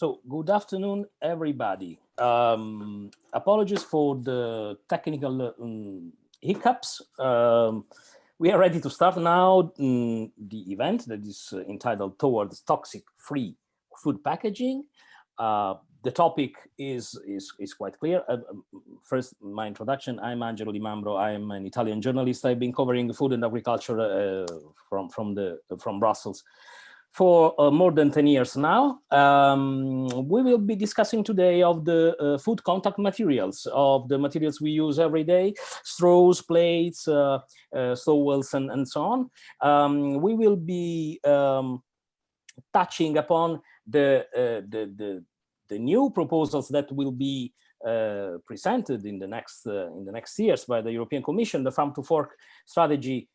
So good afternoon, everybody. Apologies for the technical hiccups. We are ready to start now the event that is entitled Towards Toxic-Free Food Packaging. The topic is quite clear. First, my introduction. I'm Angelo Di Mambro. I'm an Italian journalist. I've been covering food and agriculture from Brussels for more than 10 years now. We will be discussing today of the food contact materials, of the materials we use every day, straws, plates, towels, and so on. We will be touching upon the new proposals that will be presented in the next years by the European Commission. The Farm to Fork strategy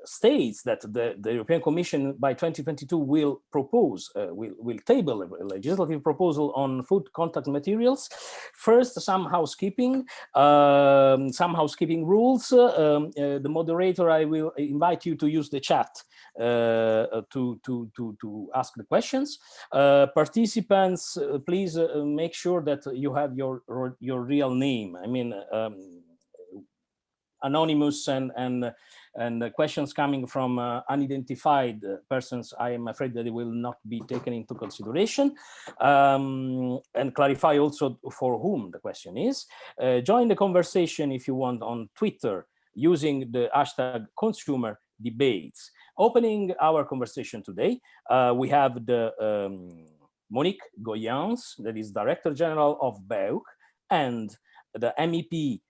states that the European Commission by 2022 will table a legislative proposal on food contact materials. First, some housekeeping rules. The moderator, I will invite you to use the chat to ask the questions. Participants, please make sure that you have your real name. I mean, anonymous and questions coming from unidentified persons, I am afraid that it will not be taken into consideration. And clarify also for whom the question is. Join the conversation if you want on Twitter using the hashtag consumer debates. Opening our conversation today, we have the Monique Goyens, that is Director General of BEUC, and the MEP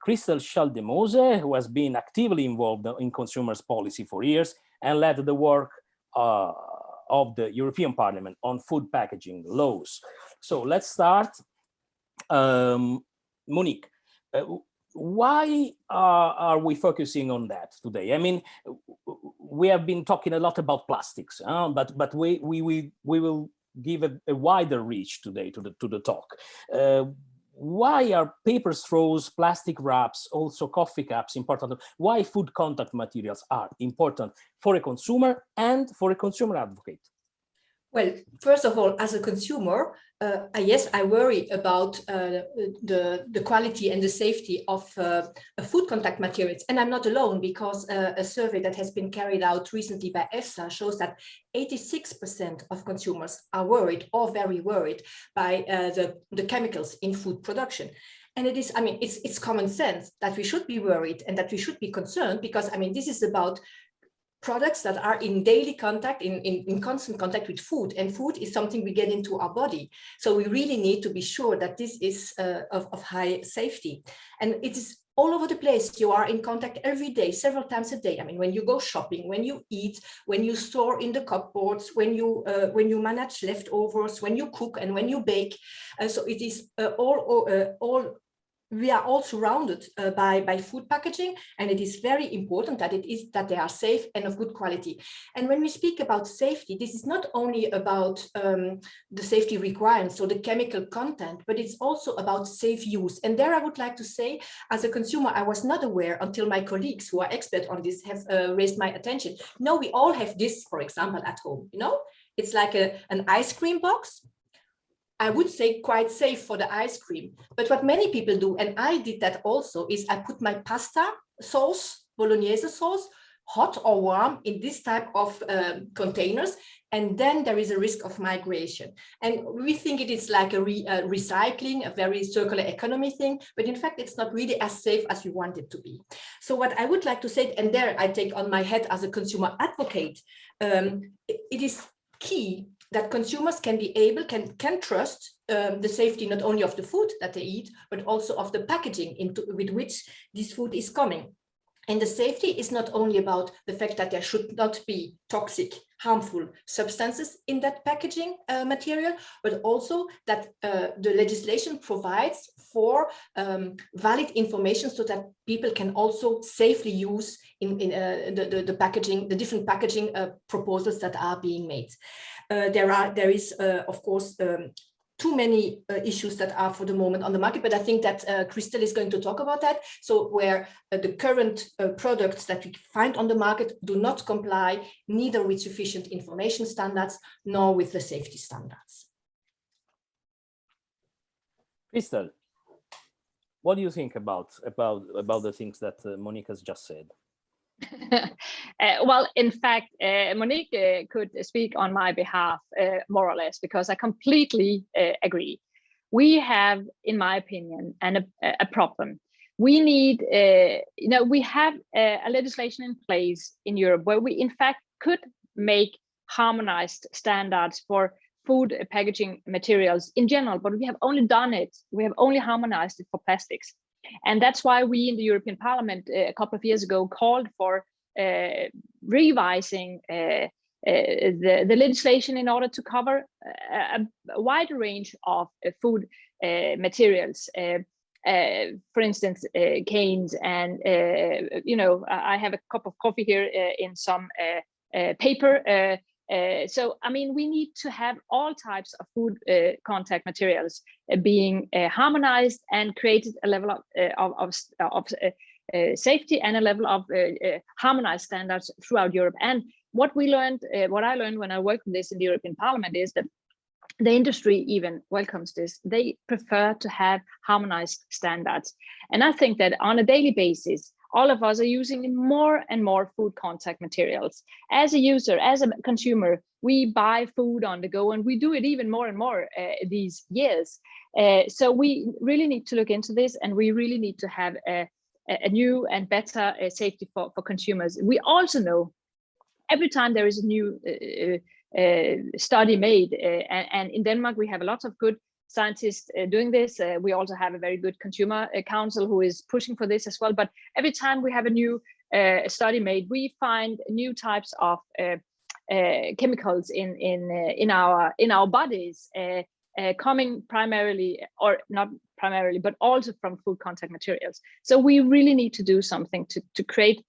Christel Schaldemose, who has been actively involved in consumers policy for years and led the work of the European Parliament on food packaging laws. So let's start. Monique, why are we focusing on that today? I mean, we have been talking a lot about plastics, but we will give a wider reach today to the talk. Why are paper straws, plastic wraps, also coffee cups important? Why food contact materials are important for a consumer and for a consumer advocate? Well, first of all, as a consumer, yes, I worry about the quality and the safety of food contact materials. And I'm not alone, because a survey that has been carried out recently by Pfas shows that 86% of consumers are worried or very worried by the chemicals in food production. And it is, I mean, it's common sense that we should be worried and that we should be concerned, because, I mean, this is about products that are in daily contact, in constant contact with food, and food is something we get into our body. So we really need to be sure that this is of high safety. And it is all over the place. You are in contact every day, several times a day. I mean, when you go shopping, when you eat, when you store in the cupboards, when you manage leftovers, when you cook, and when you bake. So it is we are all surrounded by food packaging, and it is very important that they are safe and of good quality. And when we speak about safety, this is not only about the safety requirements, so the chemical content, but it's also about safe use. And there I would like to say, as a consumer, I was not aware until my colleagues who are experts on this have raised my attention. No, we all have this, for example, at home, you know, it's like an ice cream box. I would say quite safe for the ice cream. But what many people do, and I did that also, is I put my pasta sauce, bolognese sauce, hot or warm, in this type of containers, and then there is a risk of migration. And we think it is like a recycling, a very circular economy thing, but in fact, it's not really as safe as we want it to be. So what I would like to say, and there I take on my head as a consumer advocate, it is key that consumers can trust the safety not only of the food that they eat, but also of the packaging with which this food is coming. And the safety is not only about the fact that there should not be toxic, harmful substances in that packaging material, but also that the legislation provides for valid information so that people can also safely use the packaging, the different packaging proposals that are being made. There is, of course, too many issues that are for the moment on the market, but I think that Christel is going to talk about that. So where the current products that we find on the market do not comply neither with sufficient information standards nor with the safety standards. Crystal, what do you think about the things that Monique has just said? Well, in fact, Monique could speak on my behalf, more or less, because I completely agree. We have, in my opinion, a problem. We need, we have a legislation in place in Europe where we, in fact, could make harmonized standards for food packaging materials in general, but we have only done it. We have only harmonized it for plastics. And that's why we in the European Parliament a couple of years ago called for revising the legislation in order to cover a wide range of food materials. For instance, canes, and I have a cup of coffee here in some paper. So, I mean, we need to have all types of food contact materials being harmonized and created a level of safety and a level of harmonized standards throughout Europe. And what I learned when I worked with this in the European Parliament is that the industry even welcomes this. They prefer to have harmonized standards. And I think that on a daily basis, all of us are using more and more food contact materials. As a user, as a consumer, we buy food on the go, and we do it even more and more these years. So we really need to look into this, and we really need to have a new and better safety for consumers. We also know every time there is a new study made, and in Denmark, we have a lot of good scientists doing this. We also have a very good consumer council who is pushing for this as well. But every time we have a new study made, we find new types of chemicals in our bodies, coming primarily, or not primarily, but also from food contact materials. So we really need to do something to create,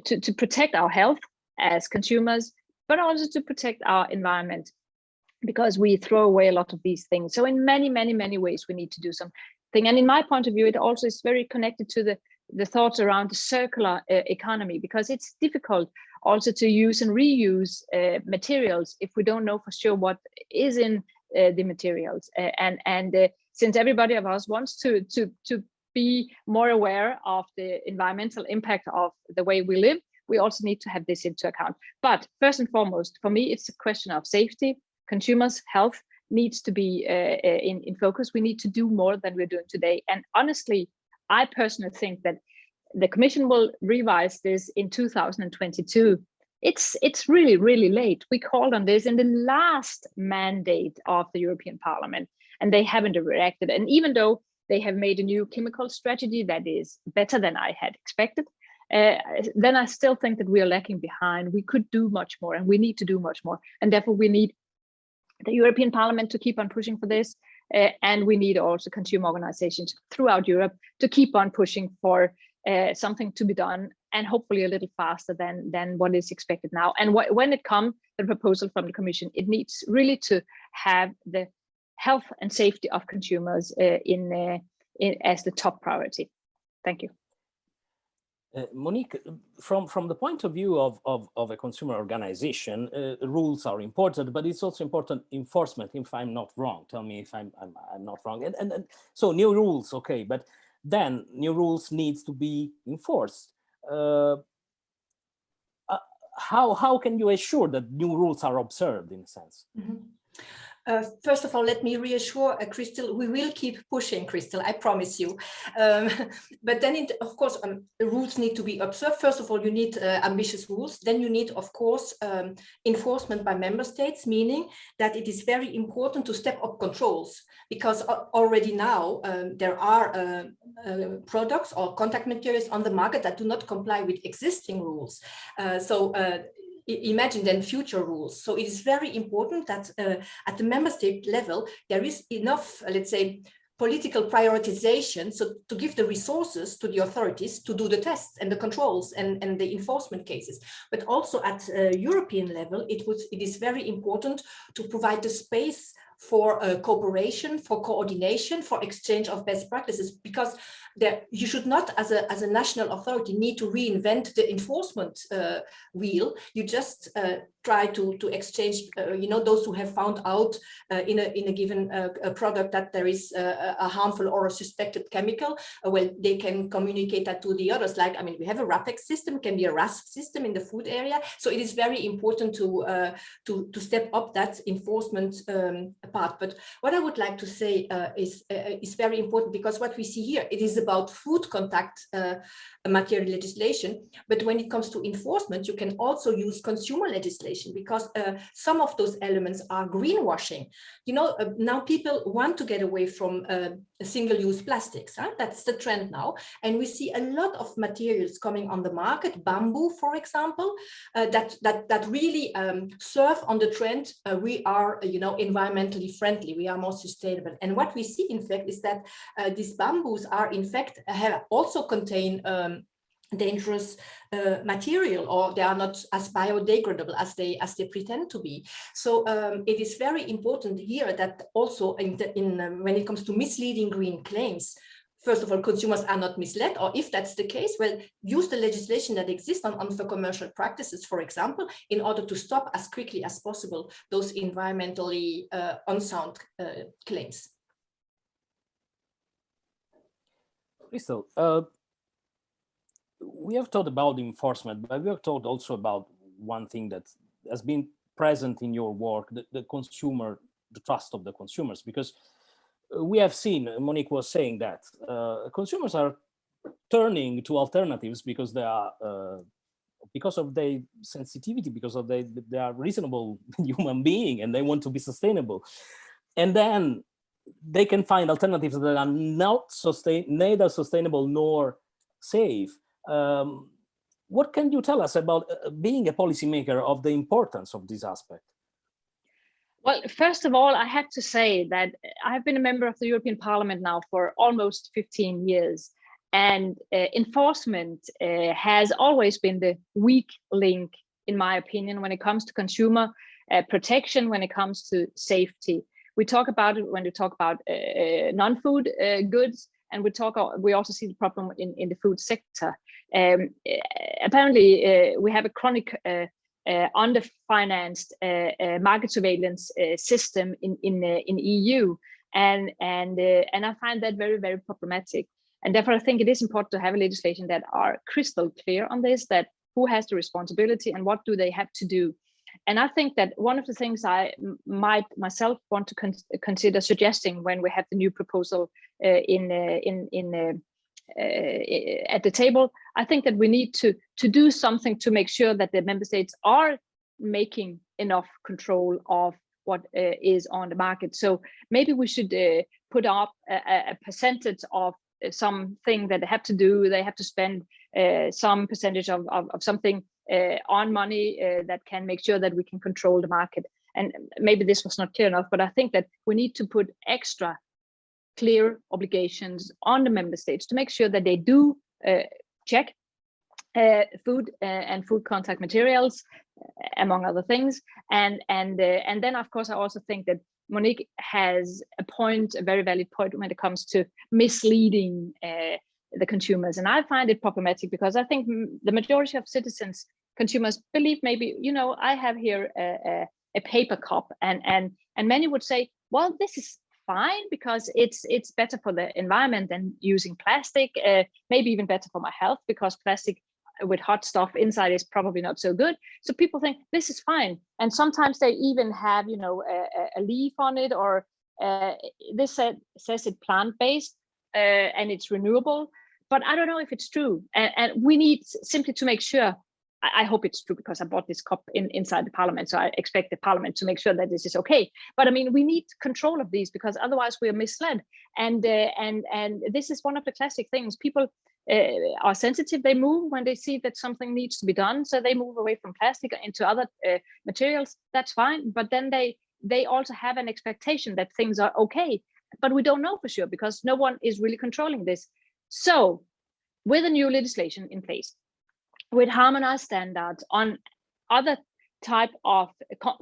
to protect our health as consumers, but also to protect our environment, because we throw away a lot of these things. So in many, many, many ways, we need to do something. And in my point of view, it also is very connected to the thoughts around the circular economy, because it's difficult also to use and reuse materials if we don't know for sure what is in the materials. And since everybody of us wants to be more aware of the environmental impact of the way we live, we also need to have this into account. But first and foremost, for me, it's a question of safety. Consumers' health needs to be in focus. We need to do more than we're doing today. And honestly, I personally think that the Commission will revise this in 2022. It's really, really late. We called on this in the last mandate of the European Parliament, and they haven't reacted. And even though they have made a new chemical strategy that is better than I had expected, then I still think that we are lacking behind. We could do much more, and we need to do much more. And therefore, we need the European Parliament to keep on pushing for this, and we need also consumer organizations throughout Europe to keep on pushing for something to be done, and hopefully a little faster than what is expected now. And when it comes, the proposal from the Commission, it needs really to have the health and safety of consumers as the top priority. Thank you. Monique, from the point of view of a consumer organization, rules are important, but it's also important enforcement, if I'm not wrong. Tell me if I'm not wrong. And so new rules, okay, but then new rules needs to be enforced. How can you assure that new rules are observed, in a sense? Mm-hmm. First of all, let me reassure Crystal, we will keep pushing, Crystal, I promise you. But then, of course, the rules need to be observed. First of all, you need ambitious rules. Then you need, of course, enforcement by member states, meaning that it is very important to step up controls, because already now there are products or contact materials on the market that do not comply with existing rules. Imagine then future rules. So it is very important that at the member state level, there is enough, let's say, political prioritization, so to give the resources to the authorities to do the tests and the controls and the enforcement cases. But also at European level, it is very important to provide the space for cooperation, for coordination, for exchange of best practices, because you should not, as a national authority, need to reinvent the enforcement wheel. You just try to exchange, those who have found out in a given product that there is a harmful or a suspected chemical. Well, they can communicate that to the others. Like, I mean, we have a RAPEX system, can be a RASC system in the food area. So it is very important to step up that enforcement part. But what I would like to say is very important, because what we see here, it is about food contact material legislation. But when it comes to enforcement, you can also use consumer legislation, because some of those elements are greenwashing. Now people want to get away from single-use plastics. That's the trend now. And we see a lot of materials coming on the market, bamboo, for example, that really surf on the trend. We are, environmentally friendly. We are more sustainable. And what we see, in fact, is that these bamboos are, in fact, also contain dangerous material, or they are not as biodegradable as they pretend to be. So it is very important here that also when it comes to misleading green claims, first of all, consumers are not misled, or if that's the case, well, use the legislation that exists on unfair commercial practices, for example, in order to stop as quickly as possible those environmentally unsound claims. Crystal, we have talked about enforcement, but we have talked also about one thing that has been present in your work, the consumer, the trust of the consumers, because we have seen, Monique was saying that consumers are turning to alternatives because they are, because of their sensitivity, because of they are reasonable human being and they want to be sustainable. And then they can find alternatives that are not neither sustainable nor safe. What can you tell us about being a policymaker, of the importance of this aspect? Well, first of all, I have to say that I've been a member of the European Parliament now for almost 15 years. And enforcement has always been the weak link, in my opinion, when it comes to consumer protection, when it comes to safety. We talk about it when we talk about non-food goods, and we also see the problem in the food sector. Apparently, we have a chronic underfinanced market surveillance system in EU, and I find that very, very problematic. And therefore, I think it is important to have a legislation that are crystal clear on this, that who has the responsibility and what do they have to do. And I think that one of the things I might myself want to consider suggesting when we have the new proposal at the table, I think that we need to do something to make sure that the member states are making enough control of what is on the market. So maybe we should put up a percentage of something that they have to do. They have to spend some percentage of something on money that can make sure that we can control the market. And maybe this was not clear enough, but I think that we need to put extra clear obligations on the member states to make sure that they do check food and food contact materials, among other things. And then, of course, I also think that Monique has a very valid point when it comes to misleading the consumers. And I find it problematic because I think the majority of consumers believe maybe, I have here a paper cup, and many would say, well, this is fine because it's better for the environment than using plastic, maybe even better for my health, because plastic with hot stuff inside is probably not so good. So people think this is fine, and sometimes they even have a leaf on it, or this says it's plant-based and it's renewable, but I don't know if it's true, and we need simply to make sure. I hope it's true, because I bought this cup inside the parliament, so I expect the parliament to make sure that this is okay. But I mean, we need control of these, because otherwise we are misled. And this is one of the classic things. People are sensitive; they move when they see that something needs to be done, so they move away from plastic into other materials. That's fine, but then they also have an expectation that things are okay. But we don't know for sure, because no one is really controlling this. So, with a new legislation in place, with harmonized standards on other type of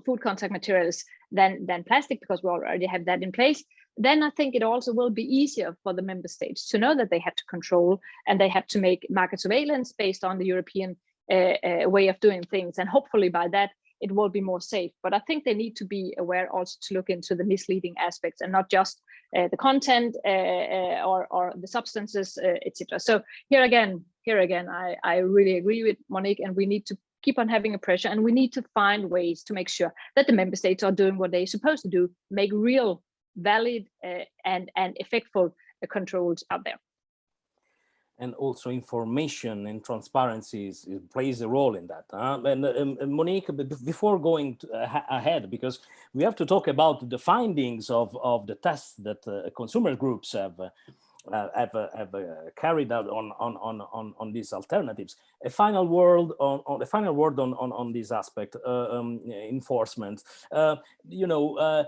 food contact materials than plastic, because we already have that in place, then I think it also will be easier for the member states to know that they have to control and they have to make market surveillance based on the European way of doing things. And hopefully by that, it will be more safe. But I think they need to be aware also to look into the misleading aspects and not just the content or the substances, etc. So here again, I really agree with Monique, and we need to keep on having a pressure, and we need to find ways to make sure that the member states are doing what they're supposed to do, make real, valid and effective controls out there. And also information and transparency plays a role in that. And Monique, before going ahead, because we have to talk about the findings of the tests that consumer groups have carried out on these alternatives. A final word on this aspect, enforcement. You know,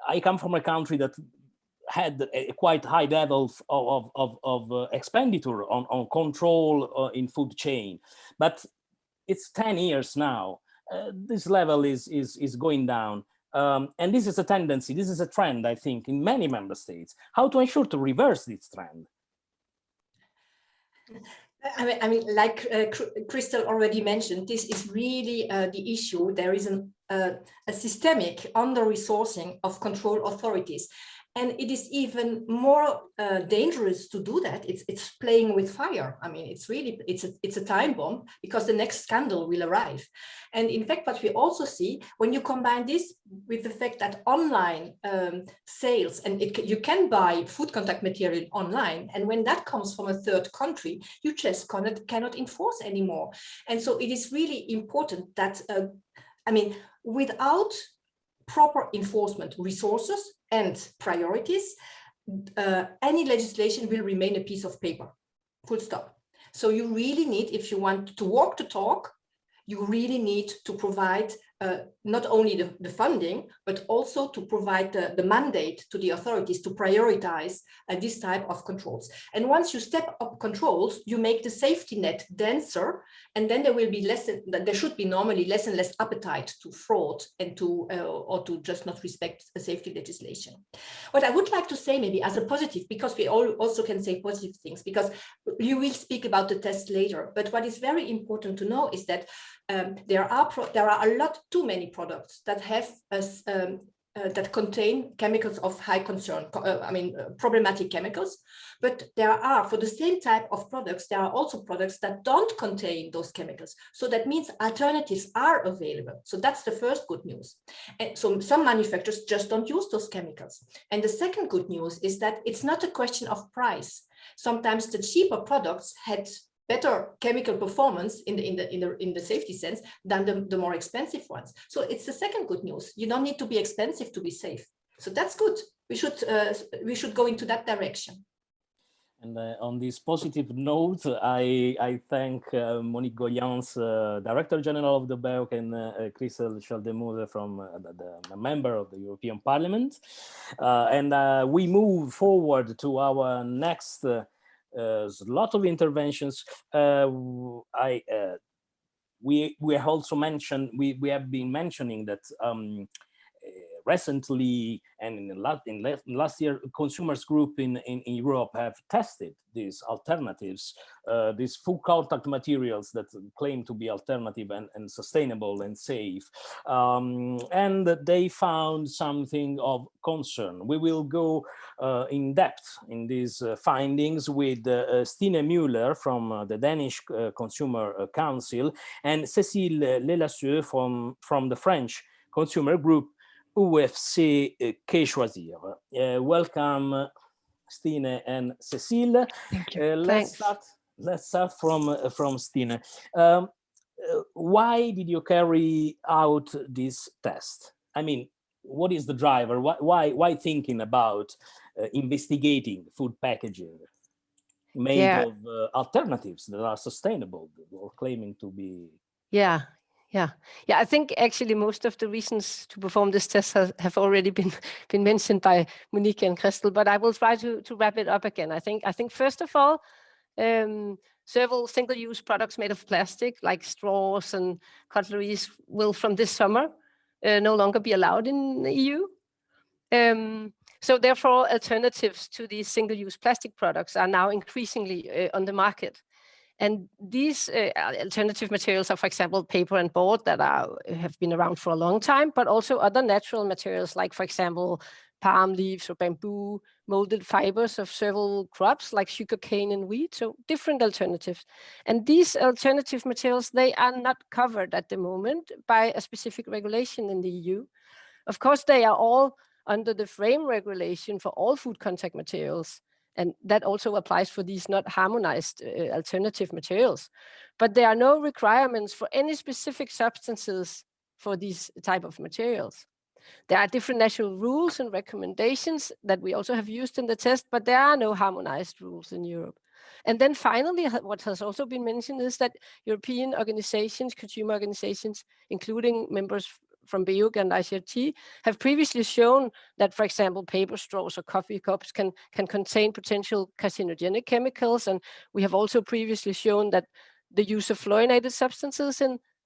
I come from a country that had a quite high level of expenditure on control in food chain, but it's 10 years now. This level is going down. And this is a tendency, this is a trend, I think, in many member states. How to ensure to reverse this trend? I mean, like Crystal already mentioned, this is really the issue. There is a systemic under-resourcing of control authorities. And it is even more dangerous to do that. It's playing with fire. I mean, it's a time bomb, because the next scandal will arrive. And in fact, what we also see when you combine this with the fact that online sales, and you can buy food contact material online, and when that comes from a third country, you just cannot enforce anymore. And so it is really important that, I mean, without proper enforcement resources and priorities, any legislation will remain a piece of paper, full stop. So you really need, if you want to walk the talk, you really need to provide not only the funding, but also to provide the mandate to the authorities to prioritize this type of controls. And once you step up controls, you make the safety net denser, and then there will be there should be normally less and less appetite to fraud and to or to just not respect the safety legislation. What I would like to say, maybe as a positive, because we also can say positive things, because you will speak about the test later, but what is very important to know is that there are too many products that have that contain chemicals of high concern, problematic chemicals. But there are, for the same type of products, there are also products that don't contain those chemicals. So that means alternatives are available. So that's the first good news. And so some manufacturers just don't use those chemicals. And the second good news is that it's not a question of price. Sometimes the cheaper products had better chemical performance in the safety sense than the more expensive ones. So it's the second good news. You don't need to be expensive to be safe. So that's good. We should go into that direction. And on this positive note, I thank Monique Goyans, Director General of the BEUC, and Crystal Schaldemose from the member of the European Parliament. And we move forward to our next lot of interventions. We have also mentioned, we have been mentioning that recently and in last year, consumers group in Europe have tested these alternatives, these food contact materials that claim to be alternative and sustainable and safe. And they found something of concern. We will go in depth in these findings with Stine Müller from the Danish Consumer Council and Cécile Lelasseux from the French consumer group UFC Que Choisir. Welcome, Stine and Cécile. Thank you. Let's start from Stine. Why did you carry out this test? I mean, what is the driver? Why thinking about investigating food packaging made of alternatives that are sustainable or claiming to be? Yeah. I think actually most of the reasons to perform this test have already been mentioned by Monique and Crystal, but I will try to wrap it up again. I think first of all, several single-use products made of plastic, like straws and cutleries, will from this summer no longer be allowed in the EU. So therefore, alternatives to these single-use plastic products are now increasingly on the market. And these alternative materials are, for example, paper and board that have been around for a long time, but also other natural materials like, for example, palm leaves or bamboo, molded fibers of several crops like sugarcane and wheat, so different alternatives. And these alternative materials, they are not covered at the moment by a specific regulation in the EU. Of course, they are all under the frame regulation for all food contact materials. And that also applies for these not harmonized alternative materials. But there are no requirements for any specific substances for these type of materials. There are different national rules and recommendations that we also have used in the test, but there are no harmonized rules in Europe. And then finally, what has also been mentioned is that European organizations, consumer organizations, including members from BEUC and ICRT, have previously shown that, for example, paper straws or coffee cups can contain potential carcinogenic chemicals. And we have also previously shown that the use of fluorinated substances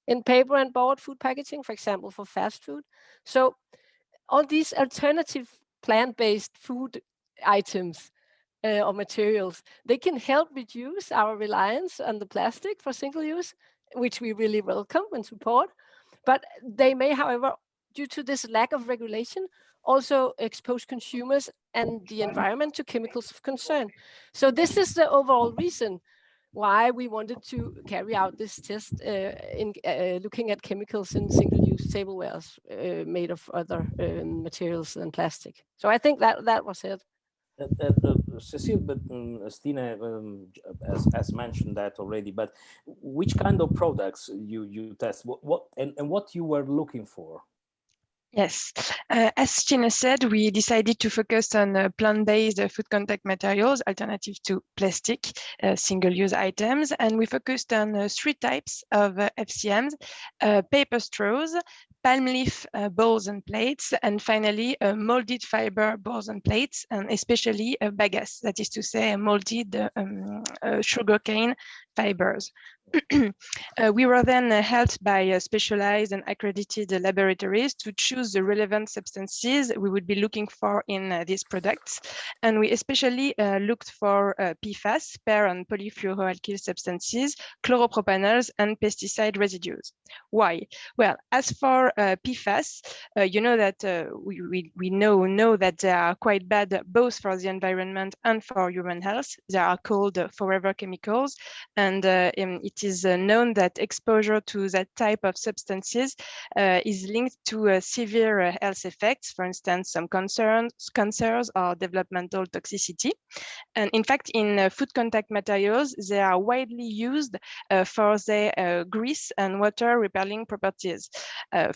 in paper and board food packaging, for example, for fast food. So all these alternative plant-based food items or materials, they can help reduce our reliance on the plastic for single use, which we really welcome and support. But they may, however, due to this lack of regulation, also expose consumers and the environment to chemicals of concern. So this is the overall reason why we wanted to carry out this test in looking at chemicals in single-use tablewares made of other materials than plastic. So I think that was it. Cecile, but Stine has mentioned that already. But which kind of products you test? What and what you were looking for? Yes, as Tina said, we decided to focus on plant-based food contact materials, alternative to plastic, single-use items, and we focused on 3 types of FCMs: paper straws, palm leaf bowls and plates, and finally molded fiber bowls and plates, and especially bagasse, that is to say molded sugarcane fibers. We were then helped by specialized and accredited laboratories to choose the relevant substances we would be looking for in these products. And we especially looked for Pfas, per and polyfluoroalkyl substances, chloropropanols, and pesticide residues. Why? Well, as for Pfas, you know that we know that they are quite bad both for the environment and for human health. They are called forever chemicals, and it is known that exposure to that type of substances is linked to severe health effects, for instance, some cancers or developmental toxicity. And in fact, in food contact materials, they are widely used for their grease and water repelling properties.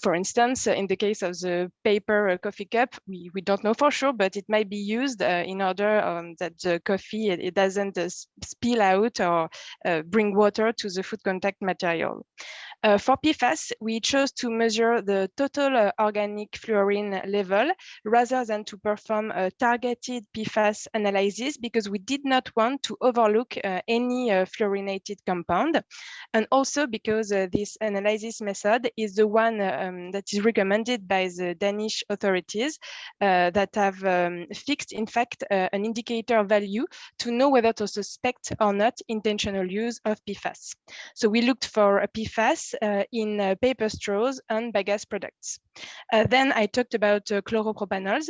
For instance, in the case of the paper coffee cup, we don't know for sure, but it might be used in order that the coffee it doesn't spill out or bring water to the food contact material. For Pfas, we chose to measure the total organic fluorine level rather than to perform a targeted Pfas analysis, because we did not want to overlook any fluorinated compound. And also because this analysis method is the one that is recommended by the Danish authorities that have fixed, in fact, an indicator value to know whether to suspect or not intentional use of Pfas. So we looked for a Pfas in paper straws and bagasse products. Then I talked about chloropropanols.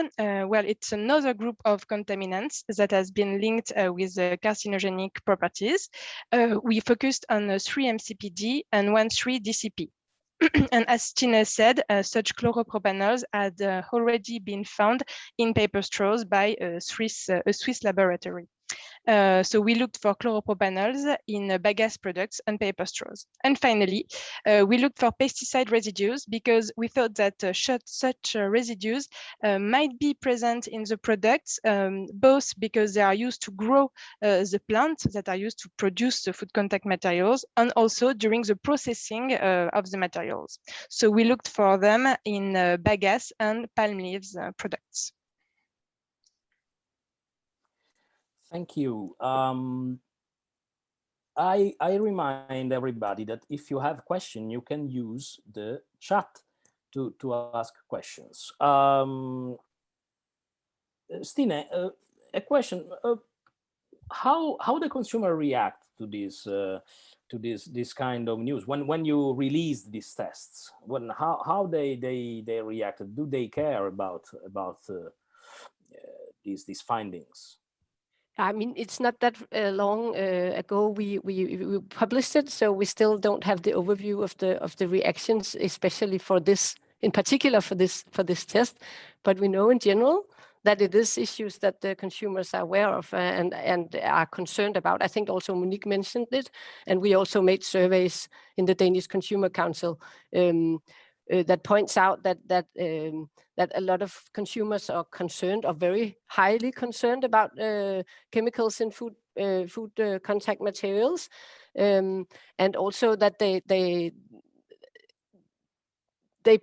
Well, it's another group of contaminants that has been linked with carcinogenic properties. We focused on 3 MCPD and 1,3 DCP. And as Tina said, such chloropropanols had already been found in paper straws by a Swiss laboratory. So we looked for chloropropanols in bagasse products and paper straws. And finally, we looked for pesticide residues because we thought that such residues might be present in the products, both because they are used to grow the plants that are used to produce the food contact materials, and also during the processing of the materials. So we looked for them in bagasse and palm leaves products. Thank you. I remind everybody that if you have a question, you can use the chat to ask questions. Stine, a question: how the consumer react to this kind of news? When you released these tests, how they reacted? Do they care about these findings? I mean, it's not that long ago we published it, so we still don't have the overview of the reactions, especially for this, in particular for this test. But we know in general that it is issues that the consumers are aware of and are concerned about. I think also Monique mentioned it, and we also made surveys in the Danish Consumer Council that points out that a lot of consumers are concerned, or very highly concerned, about chemicals in food contact materials, and also that they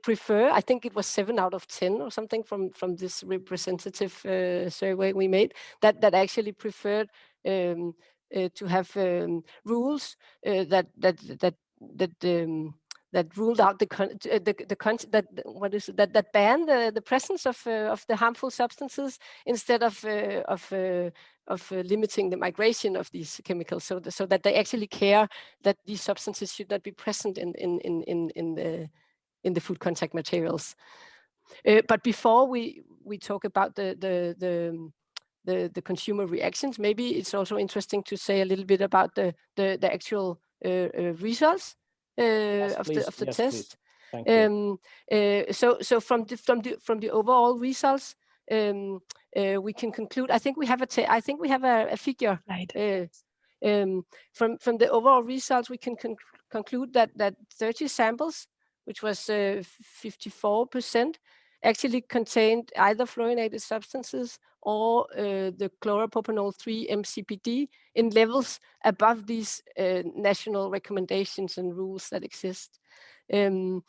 prefer, I think it was 7 out of 10 or something from this representative survey we made, that actually preferred to have rules that ruled out that ban the presence of the harmful substances instead of limiting the migration of these chemicals, so that they actually care that these substances should not be present in the food contact materials. But before we talk about the consumer reactions, maybe it's also interesting to say a little bit about the actual results of the test. Thank you. So from the overall results, we can conclude. I think we have a figure. From the overall results, we can conclude that 30 samples, which was 54%, actually contained either fluorinated substances or the Chloropropanol 3 MCPD in levels above these national recommendations and rules that exist. And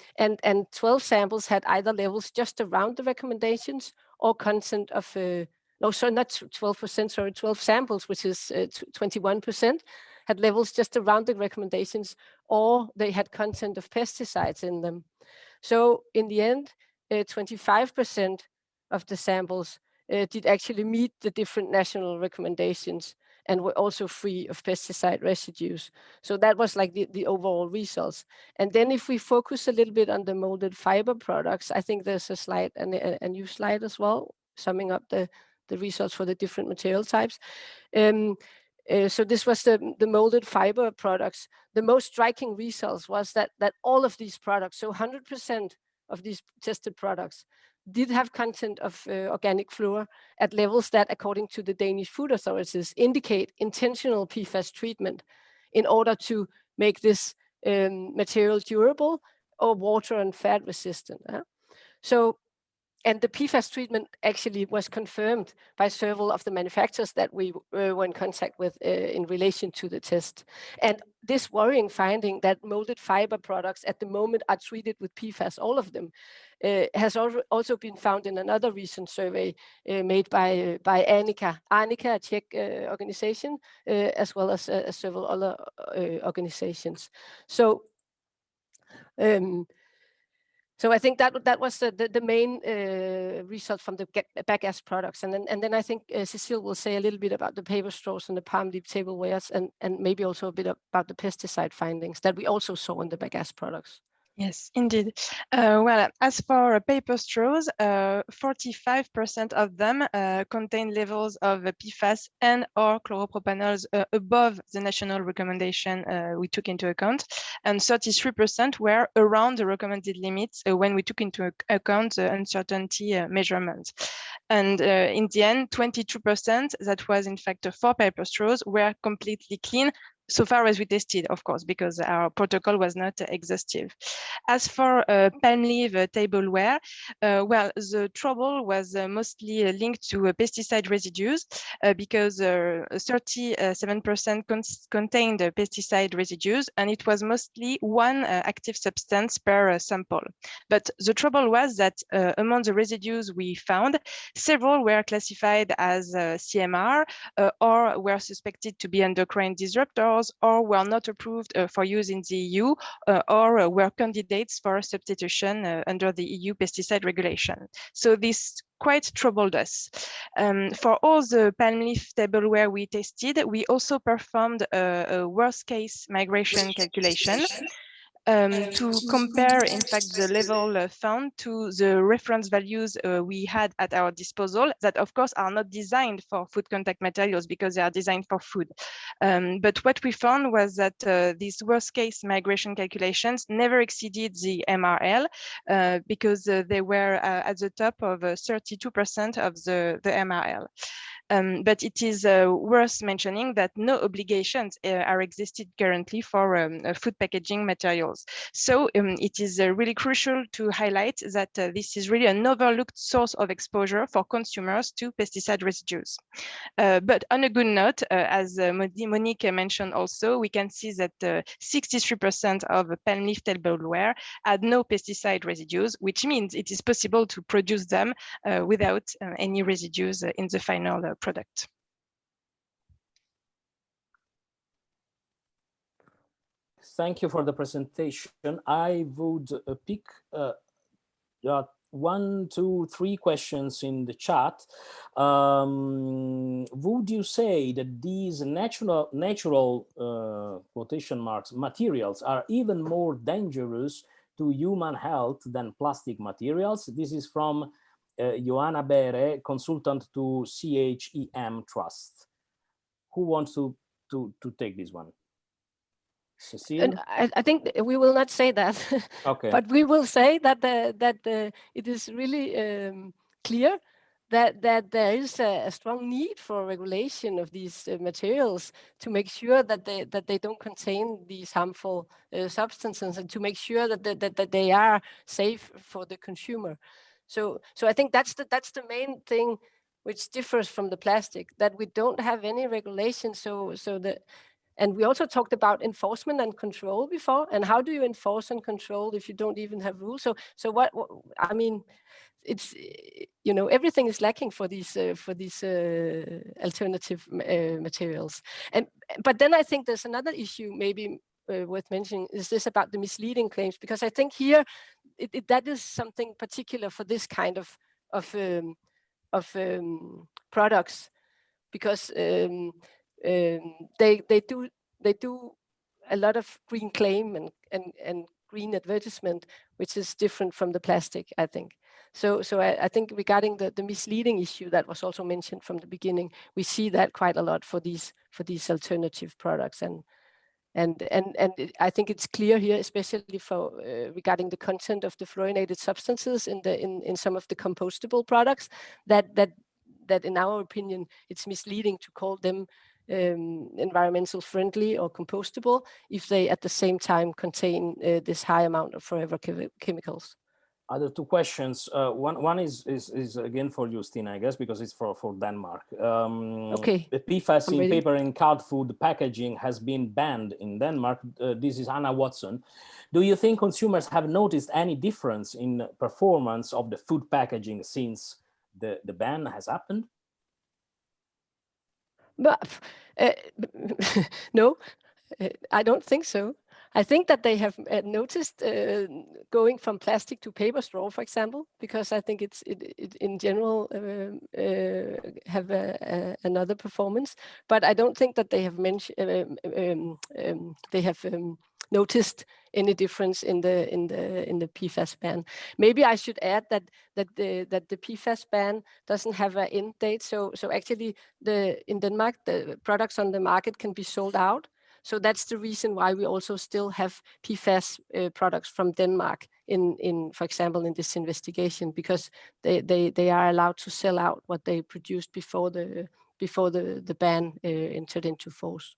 12 samples had either levels just around the recommendations or content of, no, sorry, not 12%, sorry, 12 samples, which is 21%, had levels just around the recommendations, or they had content of pesticides in them. So in the end, 25% of the samples did actually meet the different national recommendations and were also free of pesticide residues. So that was like the overall results. And then if we focus a little bit on the molded fiber products, I think there's a slide, and a new slide as well, summing up the results for the different material types. So this was the molded fiber products. The most striking results was that all of these products, so 100% of these tested products, did have content of organic fluor at levels that, according to the Danish food authorities, indicate intentional PFAS treatment in order to make this material durable or water and fat resistant. And the PFAS treatment actually was confirmed by several of the manufacturers that we were in contact with in relation to the test. And this worrying finding that molded fiber products at the moment are treated with PFAS, all of them, has also been found in another recent survey made by Arnica, a Czech organization, as well as several other organizations. So I think that was the main result from the bagasse products. And then I think Cecile will say a little bit about the paper straws and the palm leaf tablewares, and maybe also a bit about the pesticide findings that we also saw in the bagasse products. Yes, indeed. Well, as for paper straws, 45% of them contain levels of PFAS and or chloropropanols above the national recommendation we took into account, and 33% were around the recommended limits when we took into account the uncertainty measurements. And in the end, 22%, that was in fact for paper straws, were completely clean, so far as we tested, of course, because our protocol was not exhaustive. As for palm leaf tableware, well, the trouble was mostly linked to pesticide residues because 37% contained pesticide residues, and it was mostly one active substance per sample. But the trouble was that among the residues we found, several were classified as CMR or were suspected to be endocrine disruptor straws or were not approved for use in the EU or were candidates for substitution under the EU pesticide regulation. So this quite troubled us. For all the palm leaf tableware we tested, we also performed a worst case migration calculation to compare, in fact, the level found to the reference values we had at our disposal that, of course, are not designed for food contact materials because they are designed for food. But what we found was that these worst case migration calculations never exceeded the MRL because they were at the top of 32% of the MRL. But it is worth mentioning that no obligations are existed currently for food packaging materials. So it is really crucial to highlight that this is really an overlooked source of exposure for consumers to pesticide residues. But on a good note, as Monique mentioned also, we can see that 63% of palm leaf tableware had no pesticide residues, which means it is possible to produce them without any residues in the final product. Thank you for the presentation. I would pick 1, 2, 3 questions in the chat. Would you say that these natural quotation marks materials are even more dangerous to human health than plastic materials? This is from Joanna Bere, consultant to CHEM Trust. Who wants to take this one? Cecile? And I think we will not say that, okay. But we will say that it is really clear that there is a strong need for regulation of these materials to make sure that they don't contain these harmful substances, and to make sure that they are safe for the consumer. So I think that's the main thing which differs from the plastic, that we don't have any regulation. And we also talked about enforcement and control before. And how do you enforce and control if you don't even have rules? So what I mean, it's, you know, everything is lacking for these alternative materials. But then I think there's another issue maybe worth mentioning, is this about the misleading claims? Because I think here that is something particular for this kind of products, because they do a lot of green claim and green advertisement, which is different from the plastic, I think. So I think regarding the misleading issue that was also mentioned from the beginning, we see that quite a lot for these alternative products, and I think it's clear here, especially for regarding the content of the fluorinated substances in some of the compostable products, that in our opinion, it's misleading to call them environmental friendly or compostable if they at the same time contain this high amount of forever chemicals. Other 2 questions. One is again for you, Stina, I guess, because it's for Denmark. Okay. The Pfas in paper and card food packaging has been banned in Denmark. This is Anna Watson. Do you think consumers have noticed any difference in performance of the food packaging since the ban has happened? But no, I don't think so. I think that they have noticed going from plastic to paper straw, for example, because I think it in general have another performance. But I don't think that they have mentioned noticed any difference in the PFAS ban. Maybe I should add that the PFAS ban doesn't have an end date. So actually, in Denmark, the products on the market can be sold out. So that's the reason why we also still have PFAS products from Denmark in, for example, in this investigation, because they are allowed to sell out what they produced before the ban entered into force.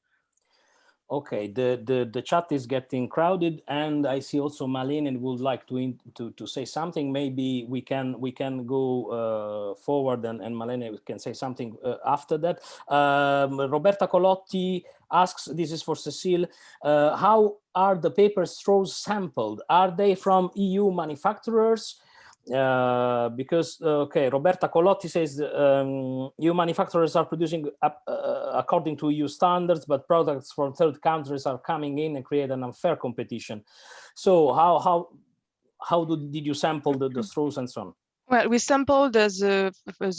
Okay, the chat is getting crowded, and I see also Malene would like to say something. Maybe we can go forward, and Malene can say something after that. Roberta Colotti asks, this is for Cecile, how are the paper straws sampled? Are they from EU manufacturers? because okay, Roberta Colotti says EU manufacturers are producing according to EU standards, but products from third countries are coming in and create an unfair competition. So how did you sample the straws and so on? Well, we sampled the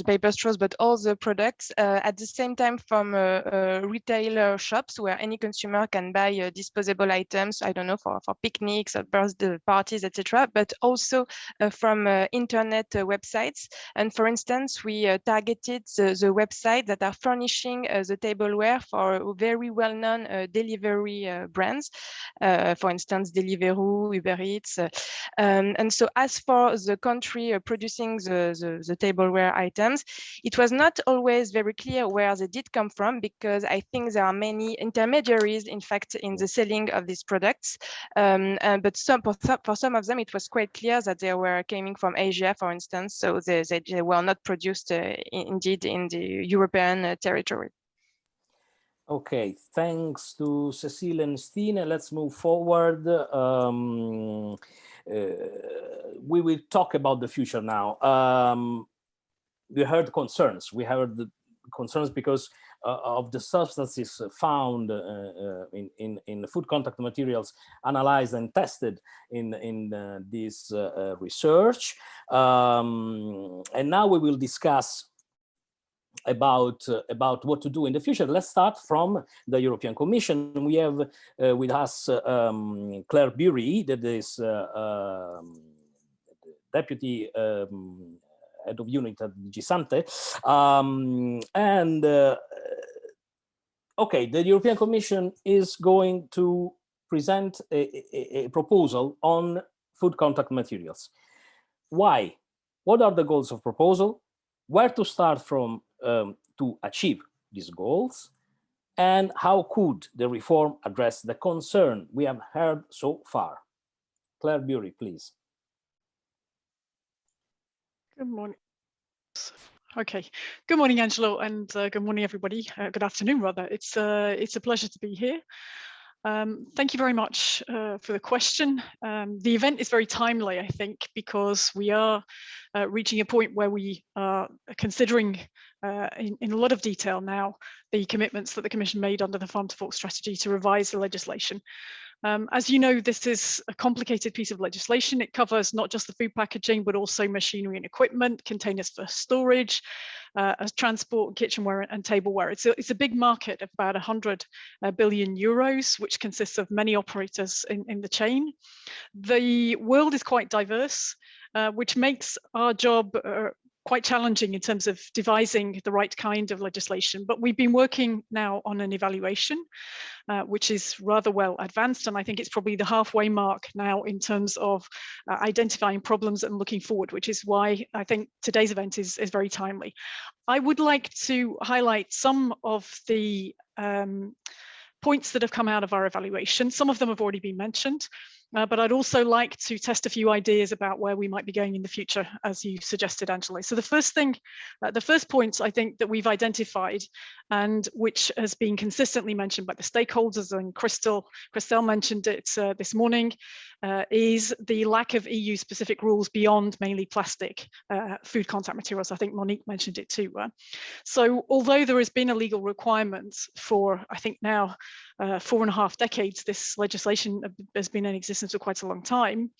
paper straws, but all the products at the same time from retailer shops where any consumer can buy disposable items, I don't know, for picnics or birthday parties, etc., but also from internet websites. And for instance, we targeted the websites that are furnishing the tableware for very well-known delivery brands, for instance, Deliveroo, Uber Eats. And so as for the country producing the tableware items, it was not always very clear where they did come from, because I think there are many intermediaries, in fact, in the selling of these products. But for some of them, it was quite clear that they were coming from Asia, for instance, so they were not produced indeed in the European territory. Okay, thanks to Cecile and Stine. Let's move forward. We will talk about the future now. We heard concerns. We heard the concerns because of the substances found in food contact materials analyzed and tested in this research. And now we will discuss about what to do in the future. Let's start from the European Commission. We have with us Claire Bury, that is Deputy Head of Unit at DG Sante. Okay, the European Commission is going to present a proposal on food contact materials. Why? What are the goals of proposal? Where to start from to achieve these goals, and how could the reform address the concern we have heard so far? Claire Bury, please. Good morning. Okay. Good morning, Angelo, and good morning, everybody. Good afternoon, rather. It's a pleasure to be here. Thank you very much for the question. The event is very timely, I think, because we are reaching a point where we are considering in a lot of detail now the commitments that the Commission made under the Farm to Fork strategy to revise the legislation. As you know, this is a complicated piece of legislation. It covers not just the food packaging, but also machinery and equipment, containers for storage, transport, kitchenware and tableware. It's a big market of about 100 billion euros, which consists of many operators in the chain. The world is quite diverse, which makes our job quite challenging in terms of devising the right kind of legislation. But we've been working now on an evaluation, which is rather well advanced. And I think it's probably the halfway mark now in terms of identifying problems and looking forward, which is why I think today's event is very timely. I would like to highlight some of the points that have come out of our evaluation. Some of them have already been mentioned. But I'd also like to test a few ideas about where we might be going in the future, as you suggested, Angela. So the first point I think that we've identified, and which has been consistently mentioned by the stakeholders, and Christelle mentioned it this morning, is the lack of EU-specific rules beyond mainly plastic food contact materials. I think Monique mentioned it too. So although there has been a legal requirement for, I think now, 4.5 decades, this legislation has been in existence for quite a long time,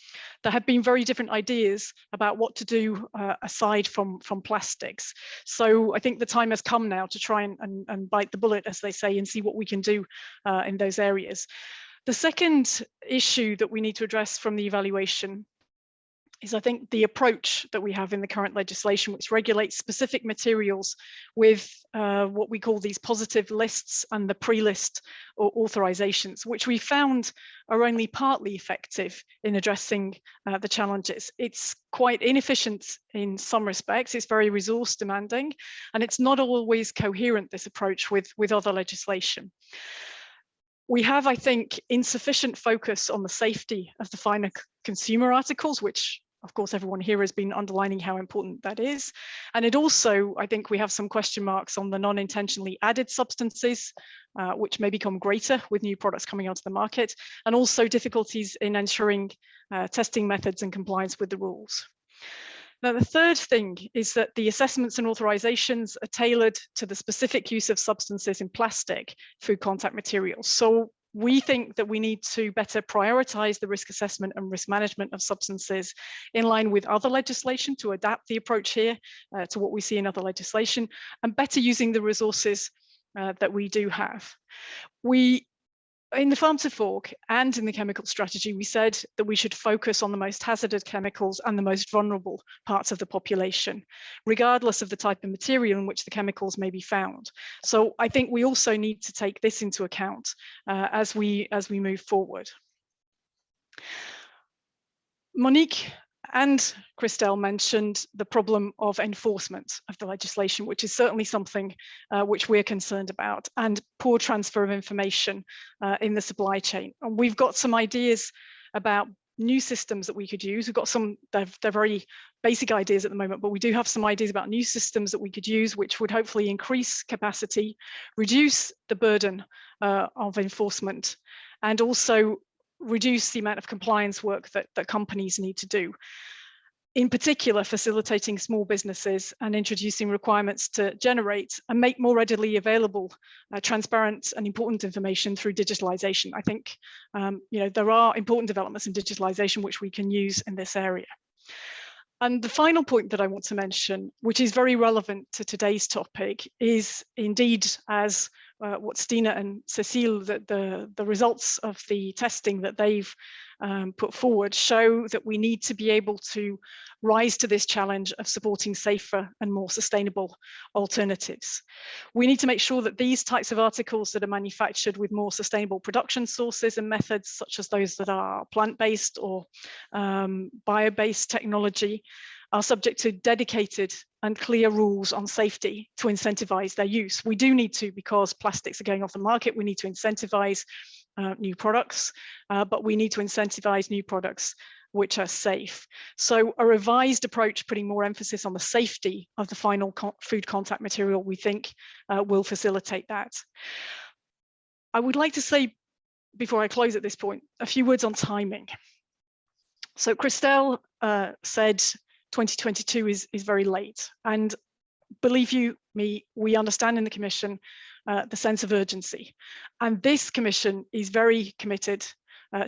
there have been very different ideas about what to do aside from plastics. So I think the time has come now to try and bite the bullet, as they say, and see what we can do in those areas. The second issue that we need to address from the evaluation is, I think, the approach that we have in the current legislation, which regulates specific materials with what we call these positive lists and the pre-list or authorizations, which we found are only partly effective in addressing the challenges. It's quite inefficient in some respects. It's very resource demanding, and it's not always coherent, this approach, with other legislation. We have, I think, insufficient focus on the safety of the final consumer articles, which of course everyone here has been underlining how important that is. And it also, I think we have some question marks on the non-intentionally added substances, which may become greater with new products coming onto the market, and also difficulties in ensuring testing methods and compliance with the rules. Now, the third thing is that the assessments and authorizations are tailored to the specific use of substances in plastic food contact materials. So we think that we need to better prioritize the risk assessment and risk management of substances in line with other legislation to adapt the approach here to what we see in other legislation, and better using the resources that we do have. In the Farm to Fork and in the chemical strategy, we said that we should focus on the most hazardous chemicals and the most vulnerable parts of the population, regardless of the type of material in which the chemicals may be found. So I think we also need to take this into account as we move forward. Monique and Christelle mentioned the problem of enforcement of the legislation, which is certainly something which we're concerned about, and poor transfer of information in the supply chain. And we've got some ideas about new systems that we could use. We've got some, they're very basic ideas at the moment, but we do have some ideas about new systems that we could use, which would hopefully increase capacity, reduce the burden of enforcement, and also reduce the amount of compliance work that companies need to do. In particular, facilitating small businesses and introducing requirements to generate and make more readily available transparent and important information through digitalization. I think there are important developments in digitalization which we can use in this area. And the final point that I want to mention, which is very relevant to today's topic, is indeed, as what Stina and Cecile, the results of the testing that they've put forward show that we need to be able to rise to this challenge of supporting safer and more sustainable alternatives. We need to make sure that these types of articles that are manufactured with more sustainable production sources and methods, such as those that are plant-based or bio-based technology, are subject to dedicated and clear rules on safety to incentivize their use. We do need to, because plastics are going off the market, we need to incentivize new products, but we need to incentivize new products which are safe. So a revised approach putting more emphasis on the safety of the final food contact material, we think will facilitate that. I would like to say, before I close at this point, a few words on timing. So Christelle said 2022 is very late, and believe you me, we understand in the Commission the sense of urgency, and this Commission is very committed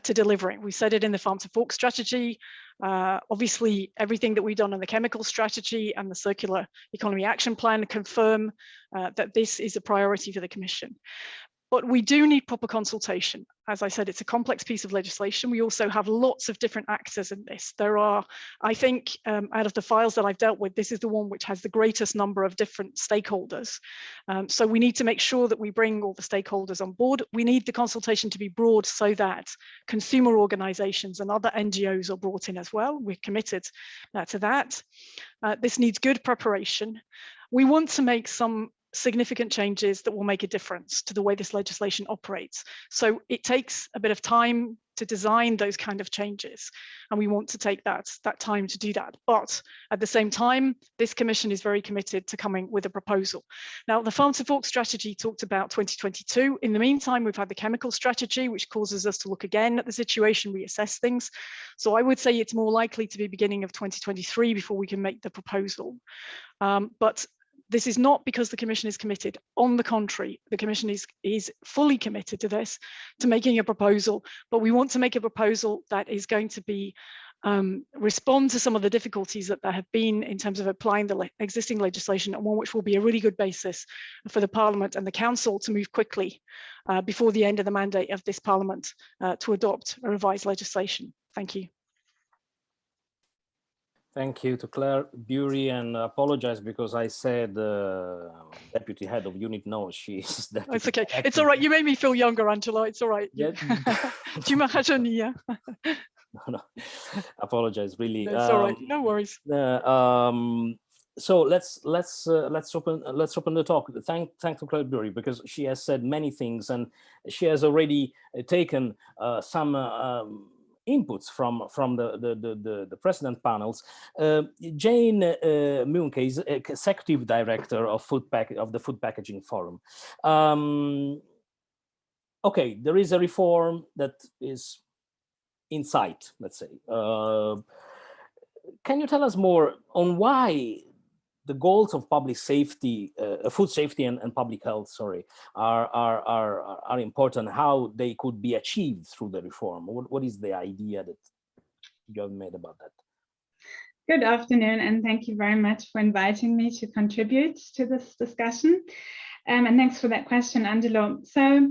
to delivering. We said it in the Farm to Fork strategy. Obviously, everything that we've done on the chemical strategy and the circular economy action plan confirm that this is a priority for the Commission. But we do need proper consultation. As I said, it's a complex piece of legislation. We also have lots of different actors in this. There are, I think, out of the files that I've dealt with, this is the one which has the greatest number of different stakeholders. So we need to make sure that we bring all the stakeholders on board. We need the consultation to be broad so that consumer organizations and other NGOs are brought in as well. We're committed to that. This needs good preparation. We want to make some significant changes that will make a difference to the way this legislation operates. So it takes a bit of time to design those kind of changes, and we want to take that time to do that. But at the same time, this Commission is very committed to coming with a proposal. Now, the Farm to Fork strategy talked about 2022. In the meantime, we've had the chemical strategy, which causes us to look again at the situation, reassess things. So I would say it's more likely to be beginning of 2023 before we can make the proposal. But this is not because the Commission is committed. On the contrary, the Commission is fully committed to this, to making a proposal, but we want to make a proposal that is going to be respond to some of the difficulties that there have been in terms of applying the existing legislation, and one which will be a really good basis for the Parliament and the Council to move quickly before the end of the mandate of this Parliament to adopt a revised legislation. Thank you. Thank you to Claire Bury, and apologize because I said deputy head of unit. No, she's deputy. It's okay. It's all right. You made me feel younger, Angela. It's all right. Yeah. Tu m'as rajeuni, yeah? No, apologize. Really. No, it's all right. No worries. So let's open the talk. Thank to Claire Bury, because she has said many things, and she has already taken some inputs from the precedent panels. Jane Munke is executive director of the Food Packaging Forum. Okay, there is a reform that is in sight, let's say. can you tell us more on why the goals of public safety, food safety and public health, sorry, are important, how they could be achieved through the reform? What is the idea that you have made about that? Good afternoon, and thank you very much for inviting me to contribute to this discussion. And thanks for that question, Angelo. So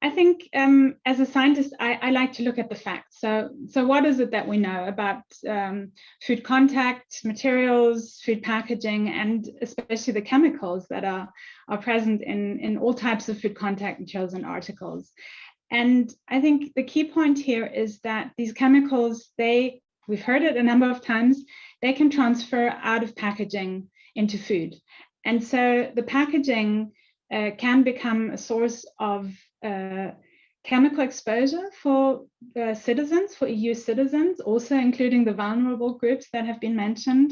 I think as a scientist, I like to look at the facts. So what is it that we know about food contact materials, food packaging, and especially the chemicals that are present in all types of food contact materials and articles? And I think the key point here is that these chemicals, we've heard it a number of times, they can transfer out of packaging into food. And so the packaging can become a source of chemical exposure for citizens, for EU citizens, also including the vulnerable groups that have been mentioned.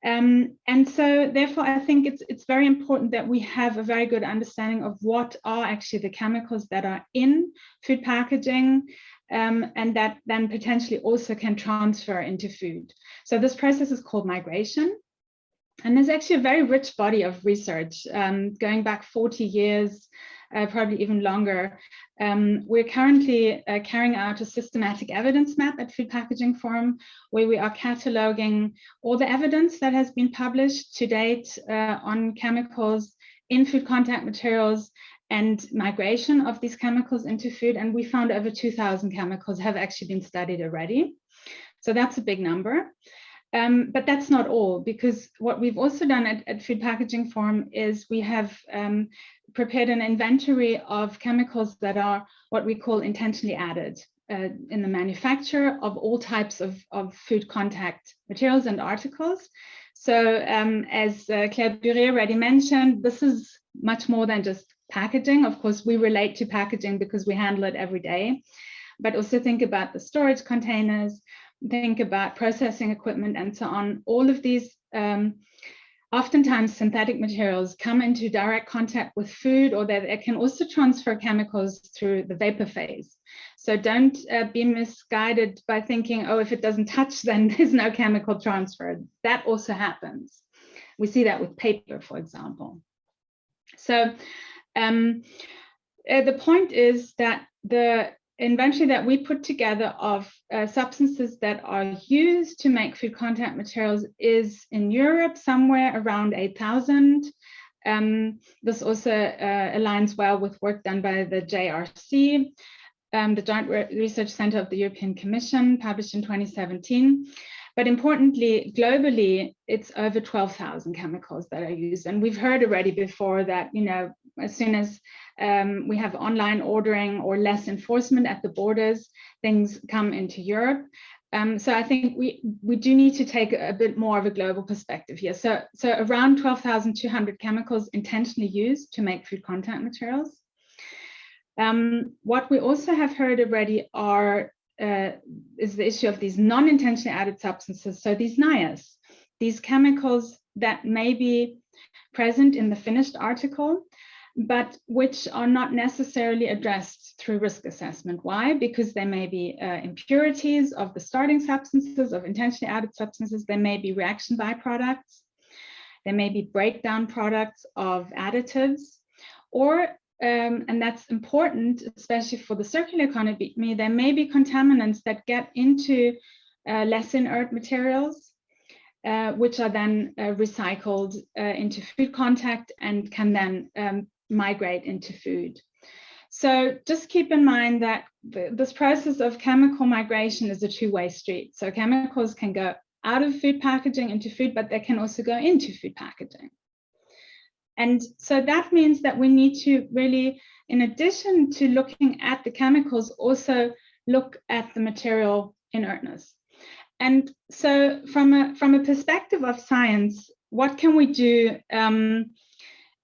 And so therefore, I think it's very important that we have a very good understanding of what are actually the chemicals that are in food packaging, and that then potentially also can transfer into food. So this process is called migration. And there's actually a very rich body of research going back 40 years, probably even longer. We're currently carrying out a systematic evidence map at Food Packaging Forum, where we are cataloging all the evidence that has been published to date on chemicals in food contact materials and migration of these chemicals into food. And we found over 2,000 chemicals have actually been studied already. So that's a big number. But that's not all, because what we've also done at Food Packaging Forum is we have prepared an inventory of chemicals that are what we call intentionally added in the manufacture of all types of food contact materials and articles. So as Claire Bury already mentioned, this is much more than just packaging. Of course, we relate to packaging because we handle it every day, but also think about the storage containers, think about processing equipment and so on. All of these oftentimes synthetic materials come into direct contact with food, or that it can also transfer chemicals through the vapor phase. So don't be misguided by thinking, oh, if it doesn't touch, then there's no chemical transfer. That also happens. We see that with paper, for example. So the point is that the inventory that we put together of substances that are used to make food contact materials is in Europe somewhere around 8,000. This also aligns well with work done by the JRC, the Joint Research Center of the European Commission, published in 2017. But importantly, globally, it's over 12,000 chemicals that are used. And we've heard already before that, you know, as soon as we have online ordering or less enforcement at the borders, things come into Europe. So I think we do need to take a bit more of a global perspective here. So around 12,200 chemicals intentionally used to make food contact materials. What we also have heard already is the issue of these non-intentionally added substances. So these NIAs, these chemicals that may be present in the finished article, but which are not necessarily addressed through risk assessment. Why? Because there may be impurities of the starting substances, of intentionally added substances. There may be reaction byproducts. There may be breakdown products of additives, or and that's important, especially for the circular economy, there may be contaminants that get into less inert materials, which are then recycled into food contact and can then migrate into food. So just keep in mind that this process of chemical migration is a two-way street. So chemicals can go out of food packaging into food, but they can also go into food packaging. And so that means that we need to really, in addition to looking at the chemicals, also look at the material inertness. And so from a perspective of science, what can we do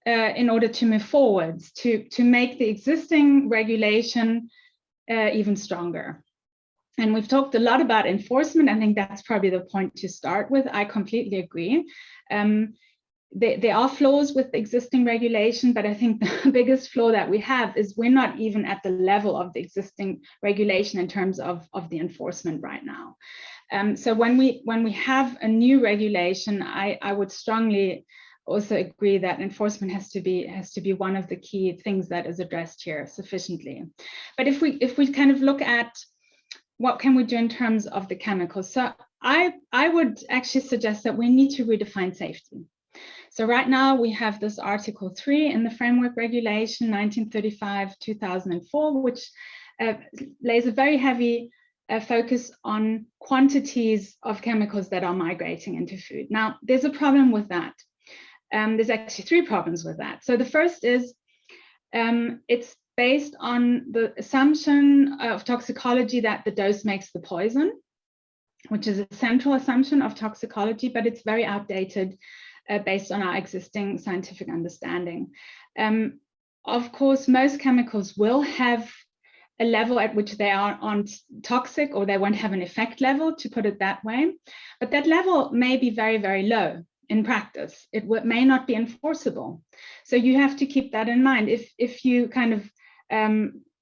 in order to move forwards, to make the existing regulation even stronger? And we've talked a lot about enforcement. I think that's probably the point to start with. I completely agree. There are flaws with existing regulation, but I think the biggest flaw that we have is we're not even at the level of the existing regulation in terms of the enforcement right now. So when we have a new regulation, I would strongly also agree that enforcement has to be one of the key things that is addressed here sufficiently. But if we kind of look at what can we do in terms of the chemicals, so I would actually suggest that we need to redefine safety. So right now we have this Article 3 in the Framework Regulation 1935-2004, which lays a very heavy focus on quantities of chemicals that are migrating into food. Now, there's a problem with that. There's actually 3 problems with that. So the first is it's based on the assumption of toxicology that the dose makes the poison, which is a central assumption of toxicology, but it's very outdated based on our existing scientific understanding. Of course, most chemicals will have a level at which they aren't toxic, or they won't have an effect level, to put it that way. But that level may be very, very low in practice. It may not be enforceable. So you have to keep that in mind. If you kind of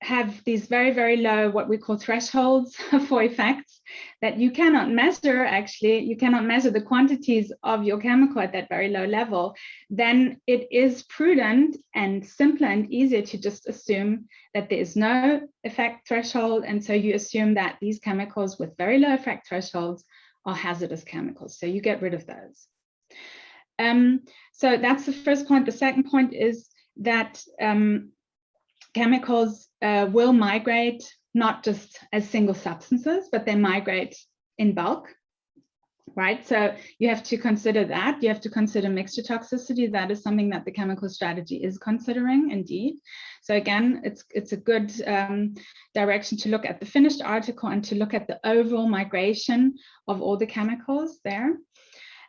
have these very, very low, what we call thresholds for effects that you cannot measure, actually, you cannot measure the quantities of your chemical at that very low level, then it is prudent and simpler and easier to just assume that there is no effect threshold. And so you assume that these chemicals with very low effect thresholds are hazardous chemicals. So you get rid of those. So that's the first point. The second point is that chemicals will migrate not just as single substances, but they migrate in bulk, right? So you have to consider that. You have to consider mixture toxicity. That is something that the chemical strategy is considering, indeed. So again, it's a good direction to look at the finished article and to look at the overall migration of all the chemicals there.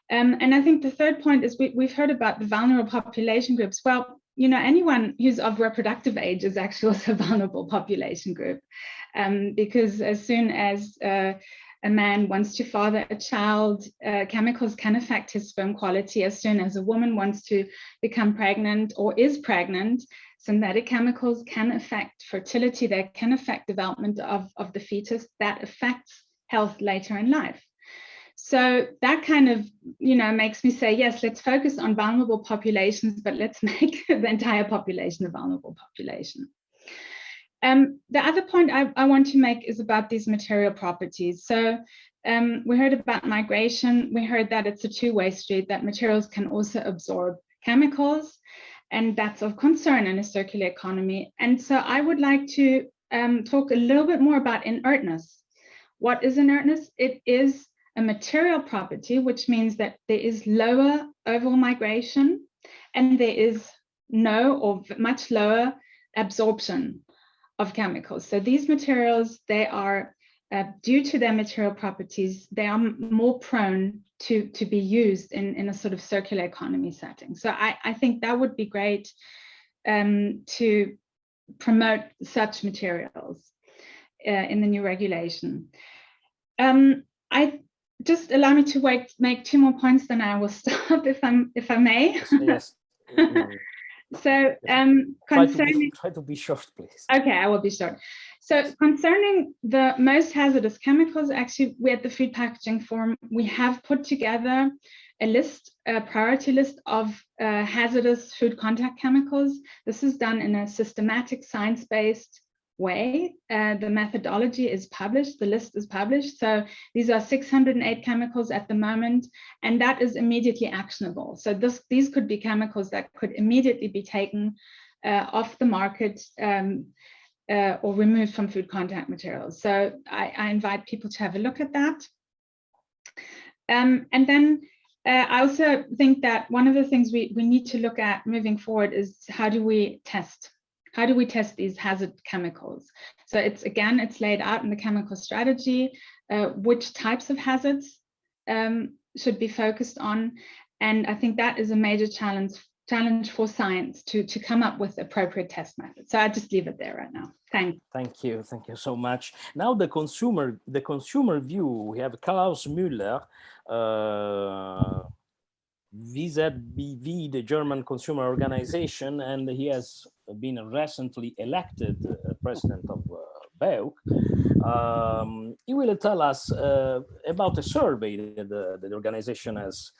And I think the third point is we've heard about the vulnerable population groups. Well, you know, anyone who's of reproductive age is actually also a vulnerable population group, because as soon as a man wants to father a child, chemicals can affect his sperm quality. As soon as a woman wants to become pregnant or is pregnant, synthetic chemicals can affect fertility. They can affect development of the fetus. That affects health later in life. So that kind of, you know, makes me say, yes, let's focus on vulnerable populations, but let's make the entire population a vulnerable population. The other point I want to make is about these material properties. So we heard about migration. We heard that it's a two-way street, that materials can also absorb chemicals, and that's of concern in a circular economy. And so I would like to talk a little bit more about inertness. What is inertness? It is a material property, which means that there is lower overall migration and there is no or much lower absorption of chemicals. So these materials, they are, due to their material properties, they are more prone to be used in a sort of circular economy setting. So I think that would be great to promote such materials in the new regulation. Just allow me to make 2 more points, then I will stop if I may. Yes. So try to be short, please. Okay, I will be short. So concerning the most hazardous chemicals, actually, we at the Food Packaging Forum, we have put together a list, a priority list of hazardous food contact chemicals. This is done in a systematic, science-based way. The methodology is published, the list is published. So these are 608 chemicals at the moment, and that is immediately actionable. So these could be chemicals that could immediately be taken off the market or removed from food contact materials. So I invite people to have a look at that. And then I also think that one of the things we need to look at moving forward is how do we test these hazard chemicals? So it's laid out in the chemical strategy, which types of hazards should be focused on. And I think that is a major challenge for science to come up with appropriate test methods. So I just leave it there right now. Thanks. Thank you so much. Now the consumer view. We have Klaus Müller, vis-a-vis the German Consumer Organization, and he has been recently elected president of Beuk. He will tell us about a survey that the organization has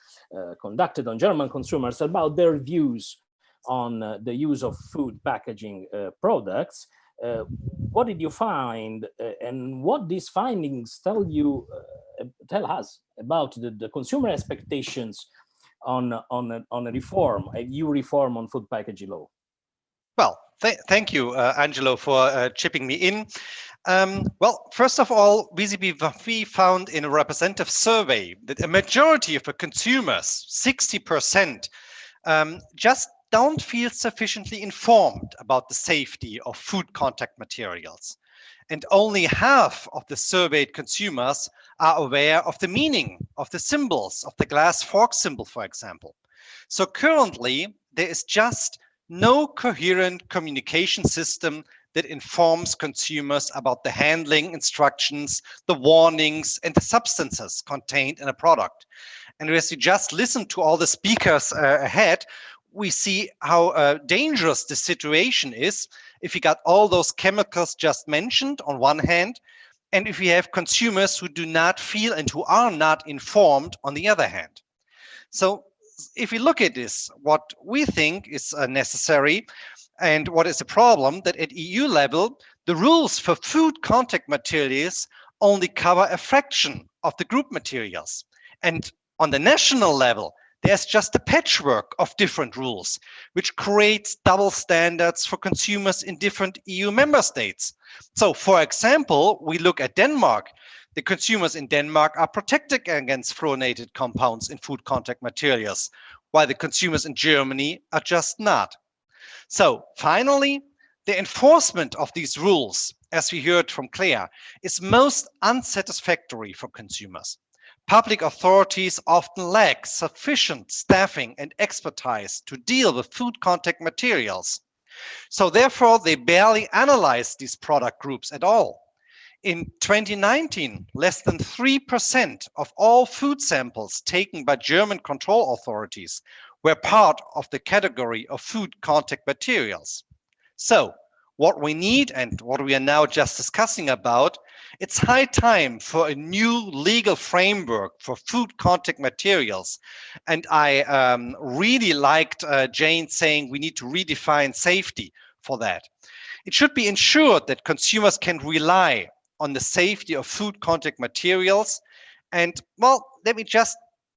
conducted on German consumers about their views on the use of food packaging products. What did you find, and what these findings tell us about the consumer expectations on a reform, a new reform on food packaging law? Well, thank you, Angelo, for chipping me in. Well, first of all, we found in a representative survey that a majority of the consumers, 60%, just don't feel sufficiently informed about the safety of food contact materials. And only half of the surveyed consumers are aware of the meaning of the symbols, of the glass fork symbol, for example. So currently, there is just no coherent communication system that informs consumers about the handling instructions, the warnings, and the substances contained in a product. And as we just listened to all the speakers ahead, we see how dangerous the situation is if you got all those chemicals just mentioned on one hand, and if we have consumers who do not feel and who are not informed on the other hand. So if we look at this, what we think is necessary and what is a problem, that at EU level, the rules for food contact materials only cover a fraction of the group materials. And on the national level, there's just a patchwork of different rules, which creates double standards for consumers in different EU member states. So, for example, we look at Denmark. The consumers in Denmark are protected against fluorinated compounds in food contact materials, while the consumers in Germany are just not. So, finally, the enforcement of these rules, as we heard from Claire, is most unsatisfactory for consumers. Public authorities often lack sufficient staffing and expertise to deal with food contact materials. So therefore, they barely analyze these product groups at all. In 2019, less than 3% of all food samples taken by German control authorities were part of the category of food contact materials. So, what we need and what we are now just discussing about, it's high time for a new legal framework for food contact materials. And I really liked Jane saying we need to redefine safety for that. It should be ensured that consumers can rely on the safety of food contact materials. And well, let me just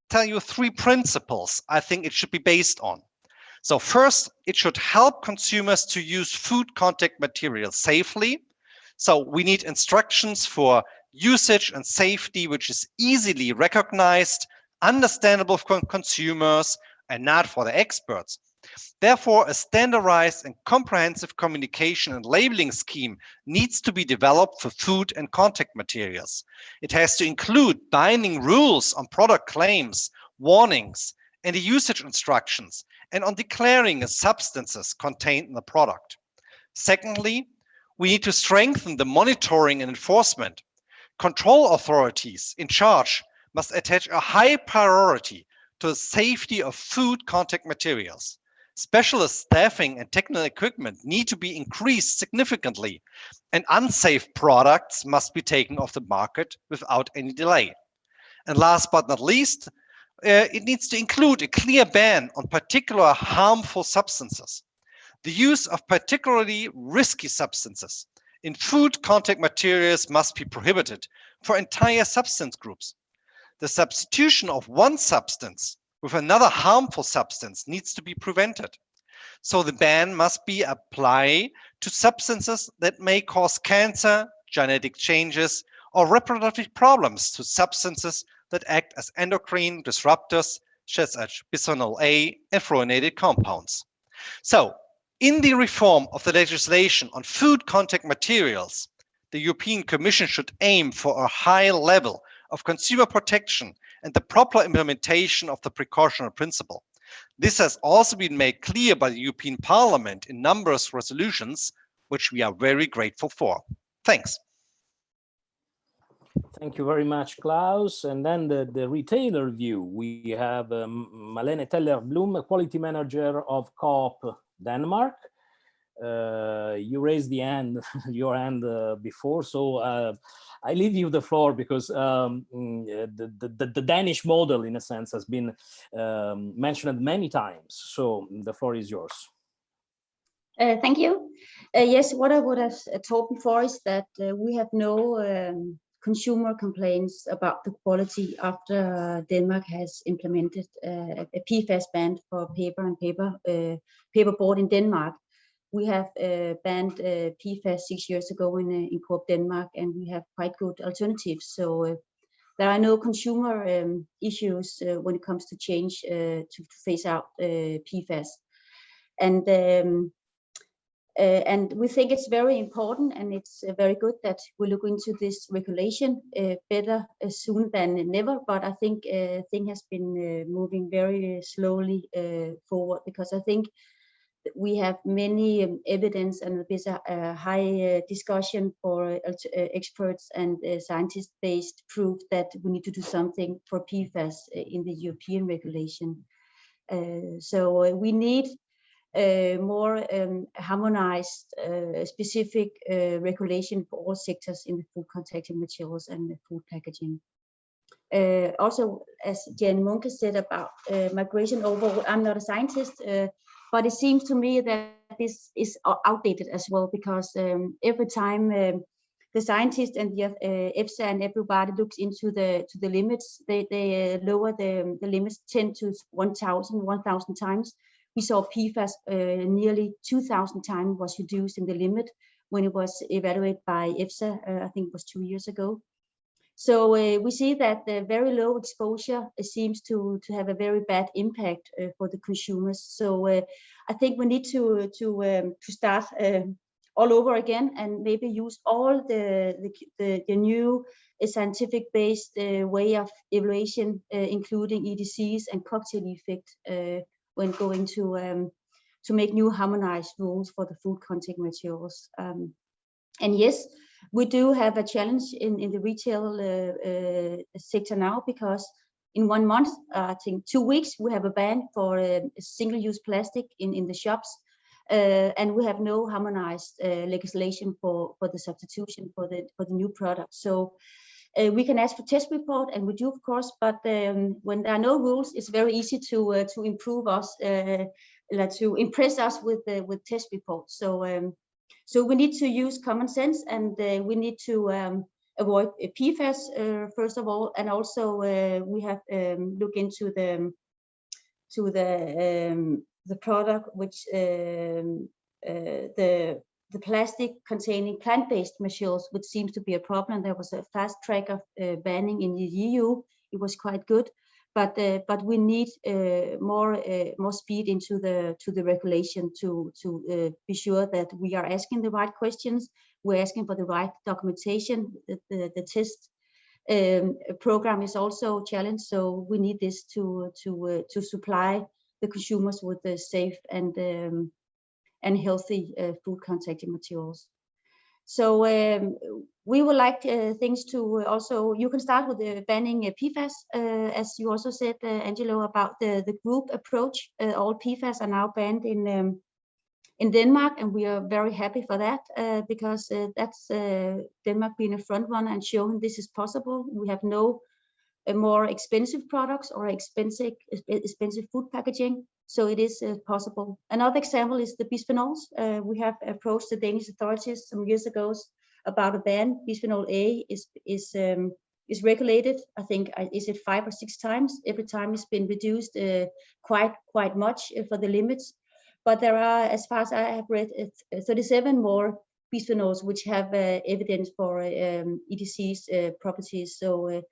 tell you 3 principles I think it should be based on. So first, it should help consumers to use food contact materials safely. So we need instructions for usage and safety, which is easily recognized, understandable for consumers, and not for the experts. Therefore, a standardized and comprehensive communication and labeling scheme needs to be developed for food and contact materials. It has to include binding rules on product claims, warnings, and the usage instructions, and on declaring the substances contained in the product. Secondly, we need to strengthen the monitoring and enforcement. Control authorities in charge must attach a high priority to the safety of food contact materials. Specialist staffing and technical equipment need to be increased significantly, and unsafe products must be taken off the market without any delay. And last but not least, it needs to include a clear ban on particular harmful substances. The use of particularly risky substances in food contact materials must be prohibited for entire substance groups. The substitution of one substance with another harmful substance needs to be prevented. So the ban must be applied to substances that may cause cancer, genetic changes, or reproductive problems to substances that act as endocrine disruptors, such as bisphenol A and fluorinated compounds. So, in the reform of the legislation on food contact materials, the European Commission should aim for a high level of consumer protection and the proper implementation of the precautionary principle. This has also been made clear by the European Parliament in numerous resolutions, which we are very grateful for. Thanks. Thank you very much, Klaus. And then the retailer view. We have Malene Teller-Blum, Quality Manager of Coop Denmark. you raised the hand, your hand before, so I leave you the floor because the Danish model, in a sense, has been mentioned many times. So the floor is yours. Thank you. Yes, what I would have told before is that we have no consumer complaints about the quality after Denmark has implemented a PFAS ban for paper and paperboard in Denmark. We have banned PFAS 6 years ago in Coop Denmark, and we have quite good alternatives. So there are no consumer issues when it comes to change to phase out PFAS. And we think it's very important, and it's very good that we look into this regulation better soon than never. But I think thing has been moving very slowly forward, because I think we have many evidence, and there's a high discussion for experts and scientist-based proof that we need to do something for PFAS in the European regulation. So we need more harmonized, specific regulation for all sectors in the food containing materials and the food packaging. Also, as Jan Munke said about migration over, I'm not a scientist, but it seems to me that this is outdated as well, because every time the scientists and the EFSA and everybody looks into the limits, they lower the limits 10 to 1,000 times. We saw PFAS nearly 2,000 times was reduced in the limit when it was evaluated by EFSA, I think it was 2 years ago. So we see that the very low exposure seems to have a very bad impact for the consumers. So I think we need to start all over again, and maybe use all the new scientific-based way of evaluation, including EDCs and cocktail effect, when going to make new harmonized rules for the food contact materials. And yes, we do have a challenge in the retail sector now, because in 1 month, I think 2 weeks, we have a ban for single-use plastic in the shops, and we have no harmonized legislation for the substitution for the new product. So we can ask for test report, and we do, of course, but when there are no rules, it's very easy to improve us, to impress us with test reports. So we need to use common sense, and we need to avoid PFAS first of all, and also we have looked into the product which the plastic containing plant-based materials, which seems to be a problem. There was a fast track of banning in the EU. It was quite good, but we need more speed into the regulation to be sure that we are asking the right questions. We're asking for the right documentation. The test program is also challenged, so we need this to supply the consumers with the safe and healthy food contacting materials. So we would like things to also, you can start with banning PFAS, as you also said, Angelo, about the group approach. All PFAS are now banned in Denmark, and we are very happy for that, because that's Denmark being a front runner and showing this is possible. We have no more expensive products or expensive food packaging, so it is possible. Another example is the bisphenols. We have approached the Danish authorities some years ago about a ban. Bisphenol A is regulated, I think, is it 5 or 6 times? Every time it's been reduced quite much for the limits. But there are, as far as I have read, 37 more bisphenols which have evidence for EDC's properties. So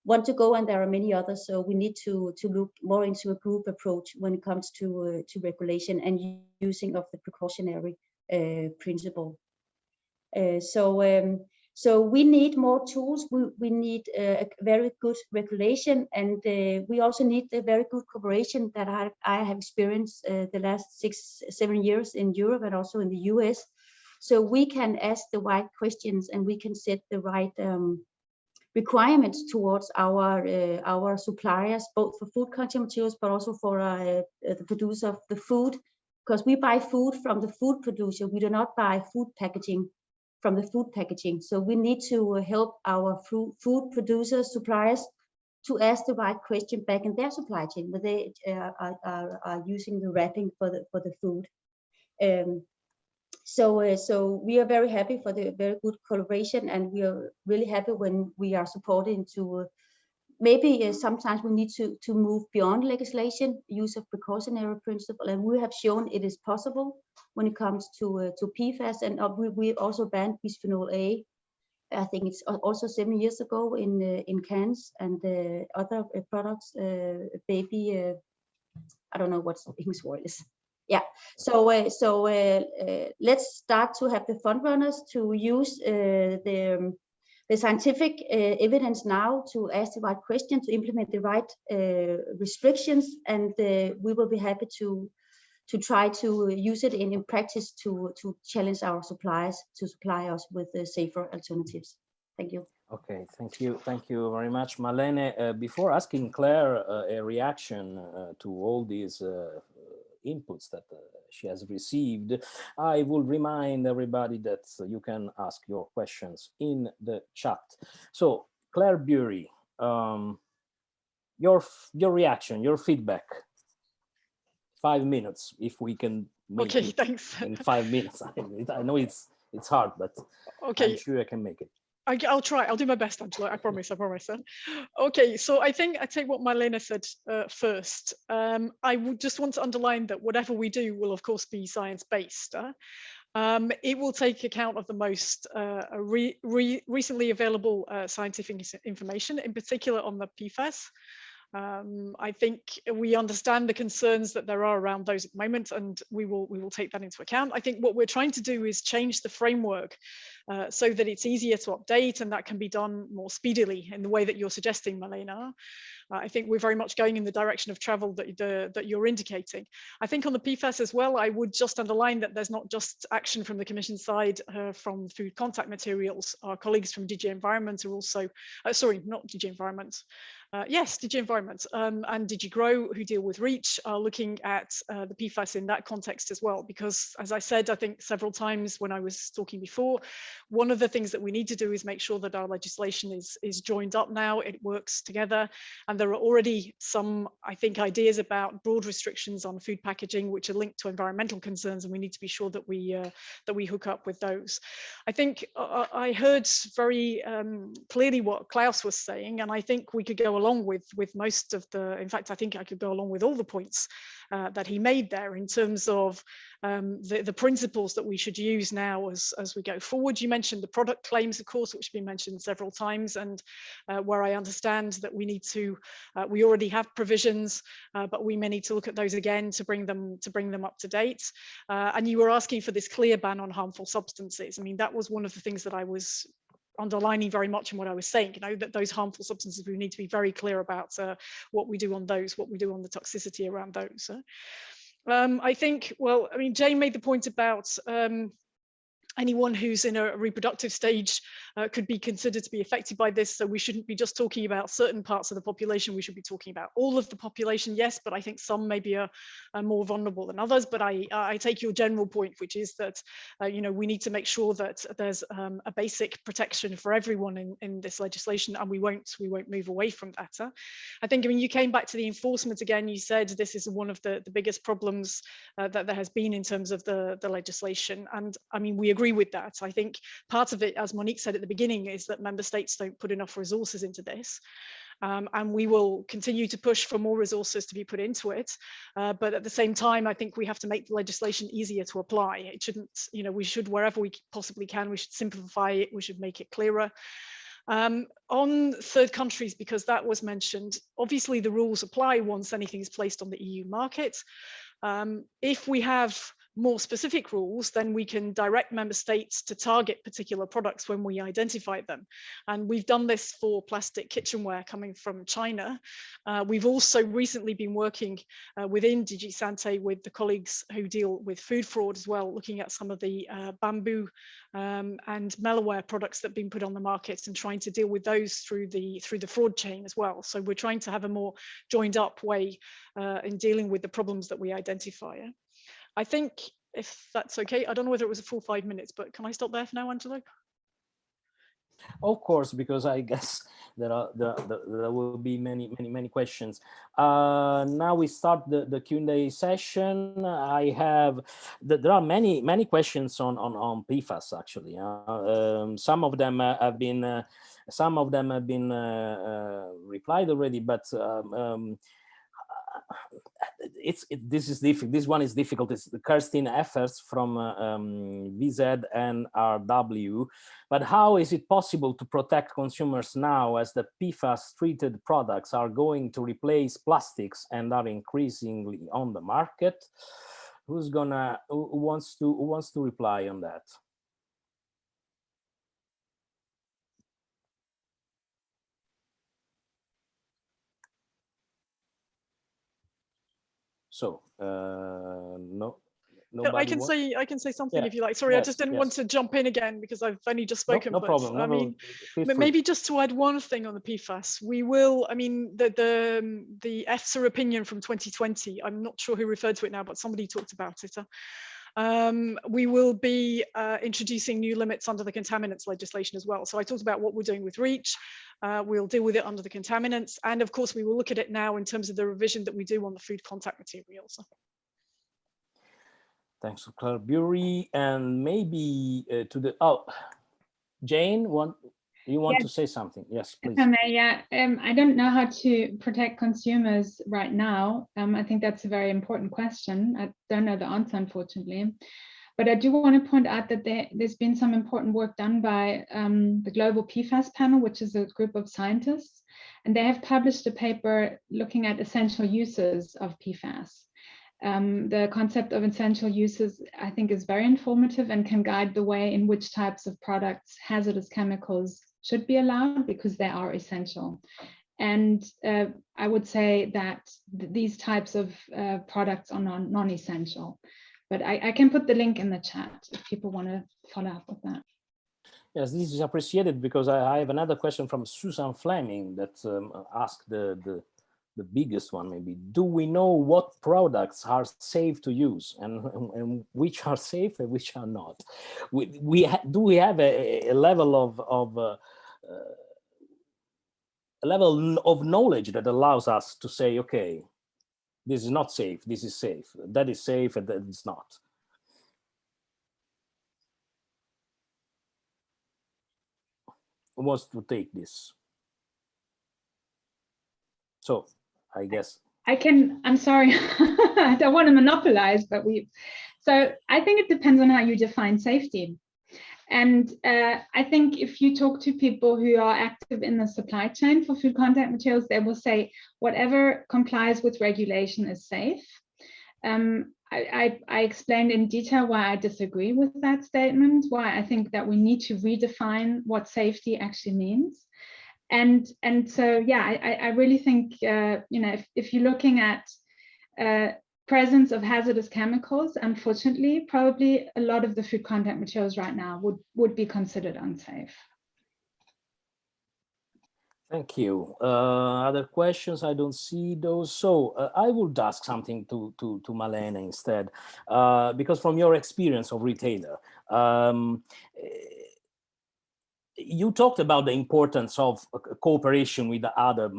want to go, and there are many others. So we need to look more into a group approach when it comes to regulation and using of the precautionary principle. So we need more tools. We need a very good regulation, and we also need a very good cooperation that I have experienced the last 6-7 years in Europe and also in the US. So we can ask the right questions, and we can set the right requirements towards our suppliers, both for food contact materials, but also for the producer of the food, because we buy food from the food producer. We do not buy food packaging from the food packaging. So we need to help our food producers, suppliers, to ask the right question back in their supply chain, where they are using the wrapping for the food. So we are very happy for the very good collaboration, and we are really happy when we are supporting to maybe sometimes we need to move beyond legislation, use of precautionary principle, and we have shown it is possible when it comes to PFAS, and we also banned bisphenol A. I think it's also 7 years ago in cans and other products, baby. I don't know what the English word is. Yeah. So let's start to have the front runners to use the scientific evidence now to ask the right question, to implement the right restrictions, and we will be happy to try to use it in practice to challenge our suppliers to supply us with safer alternatives. Thank you. Okay, thank you very much, Marlene. Before asking Claire a reaction to all these inputs that she has received, I will remind everybody that you can ask your questions in the chat. So, Claire Bury, your reaction, your feedback. 5 minutes, if we can make okay, it thanks. in 5 minutes. I know it's hard, but okay. I'm sure I can make it. I'll try. I'll do my best, Angela. I promise. Okay, so I think I take what Marlene said first. I would just want to underline that whatever we do will, of course, be science-based. It will take account of the most recently available scientific information, in particular on the PFAS. I think we understand the concerns that there are around those at the moment, and we will take that into account. I think what we're trying to do is change the framework so that it's easier to update, and that can be done more speedily in the way that you're suggesting, Marlene. I think we're very much going in the direction of travel that you're indicating. I think on the PFAS as well, I would just underline that there's not just action from the Commission side from food contact materials. Our colleagues from DG Environment are also, sorry, not DG Environment. Yes, DG Environment and DG Grow, who deal with REACH, are looking at the PFAS in that context as well. Because, as I said, I think several times when I was talking before, one of the things that we need to do is make sure that our legislation is joined up now, it works together. And there are already some, I think, ideas about broad restrictions on food packaging, which are linked to environmental concerns, and we need to be sure that we hook up with those. I think I heard very clearly what Klaus was saying, and I think we could go along with most of the, in fact, I think I could go along with all the points that he made there in terms of the principles that we should use now as we go forward. You mentioned the product claims, of course, which have been mentioned several times, and where I understand that we need to, we already have provisions, but we may need to look at those again to bring them up to date. And you were asking for this clear ban on harmful substances. I mean, that was one of the things that I was underlining very much in what I was saying, you know, that those harmful substances, we need to be very clear about what we do on those, what we do on the toxicity around those. I think, well, I mean, Jane made the point about anyone who's in a reproductive stage could be considered to be affected by this. So we shouldn't be just talking about certain parts of the population. We should be talking about all of the population, yes, but I think some maybe are more vulnerable than others. But I take your general point, which is that, you know, we need to make sure that there's a basic protection for everyone in this legislation, and we won't move away from that. I think, I mean, you came back to the enforcement again. You said this is one of the biggest problems that there has been in terms of the legislation. And I mean, we agree with that. I think part of it, as Monique said at the beginning, is that member states don't put enough resources into this. And we will continue to push for more resources to be put into it. But at the same time, I think we have to make the legislation easier to apply. It shouldn't, you know, we should, wherever we possibly can, we should simplify it, we should make it clearer. On third countries, because that was mentioned, obviously the rules apply once anything is placed on the EU market. If we have more specific rules, then we can direct member states to target particular products when we identify them. And we've done this for plastic kitchenware coming from China. We've also recently been working within DG Sante with the colleagues who deal with food fraud as well, looking at some of the bamboo and malware products that have been put on the market and trying to deal with those through the fraud chain as well. So we're trying to have a more joined up way in dealing with the problems that we identify. I think if that's okay, I don't know whether it was a full 5 minutes, but can I stop there for now, Angelo? Of course, because I guess there will be many questions. Now we start the Q&A session. I have there are many questions on PFAS actually. Some of them have been replied already, but this one is difficult. It's the Kirsten Effers from VZ and RW. But how is it possible to protect consumers now, as the PFAS treated products are going to replace plastics and are increasingly on the market? Who wants to reply on that? So no. I can say something if you like. Sorry, I just didn't want to jump in again because I've only just spoken. No problem. I mean, maybe just to add one thing on the PFAS, we will. I mean, the EFSA opinion from 2020. I'm not sure who referred to it now, but somebody talked about it. We will be introducing new limits under the contaminants legislation as well. So I talked about what we're doing with REACH. We'll deal with it under the contaminants, and of course, we will look at it now in terms of the revision that we do on the food contact materials. Thanks to Claire Bury, and maybe to the Jane, you want to say something? Yes, please. I don't know how to protect consumers right now. I think that's a very important question. I don't know the answer, unfortunately. But I do want to point out that there's been some important work done by the Global PFAS Panel, which is a group of scientists. And they have published a paper looking at essential uses of PFAS. The concept of essential uses, I think, is very informative and can guide the way in which types of products, hazardous chemicals, should be allowed because they are essential. And I would say that these types of products are non-essential. But I can put the link in the chat if people want to follow up with that. Yes, this is appreciated because I have another question from Susan Fleming that asked the biggest one, maybe. Do we know what products are safe to use and which are safe and which are not? Do we have a level of knowledge that allows us to say, okay, this is not safe, this is safe, that is safe, and that is not? Who wants to take this? So I guess I'm sorry, I don't want to monopolize, but so I think it depends on how you define safety. And I think if you talk to people who are active in the supply chain for food contact materials, they will say whatever complies with regulation is safe. I explained in detail why I disagree with that statement, why I think that we need to redefine what safety actually means. And so, yeah, I really think, if you're looking at presence of hazardous chemicals, unfortunately, probably a lot of the food contact materials right now would be considered unsafe. Thank you. Other questions? I don't see those. So I would ask something to Malene instead, because from your experience of retailer, you talked about the importance of cooperation with the other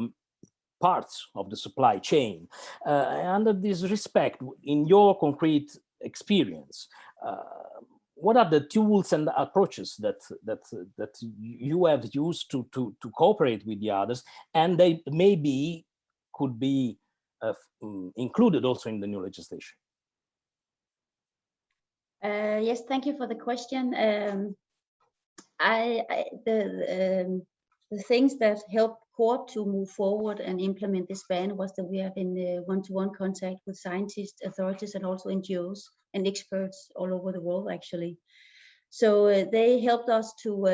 parts of the supply chain. Under this respect, in your concrete experience, what are the tools and approaches that you have used to cooperate with the others, and they maybe could be included also in the new legislation? Yes, thank you for the question. The things that help Court to move forward and implement this ban was that we have been one-to-one contact with scientists, authorities, and also NGOs and experts all over the world, actually. So they helped us to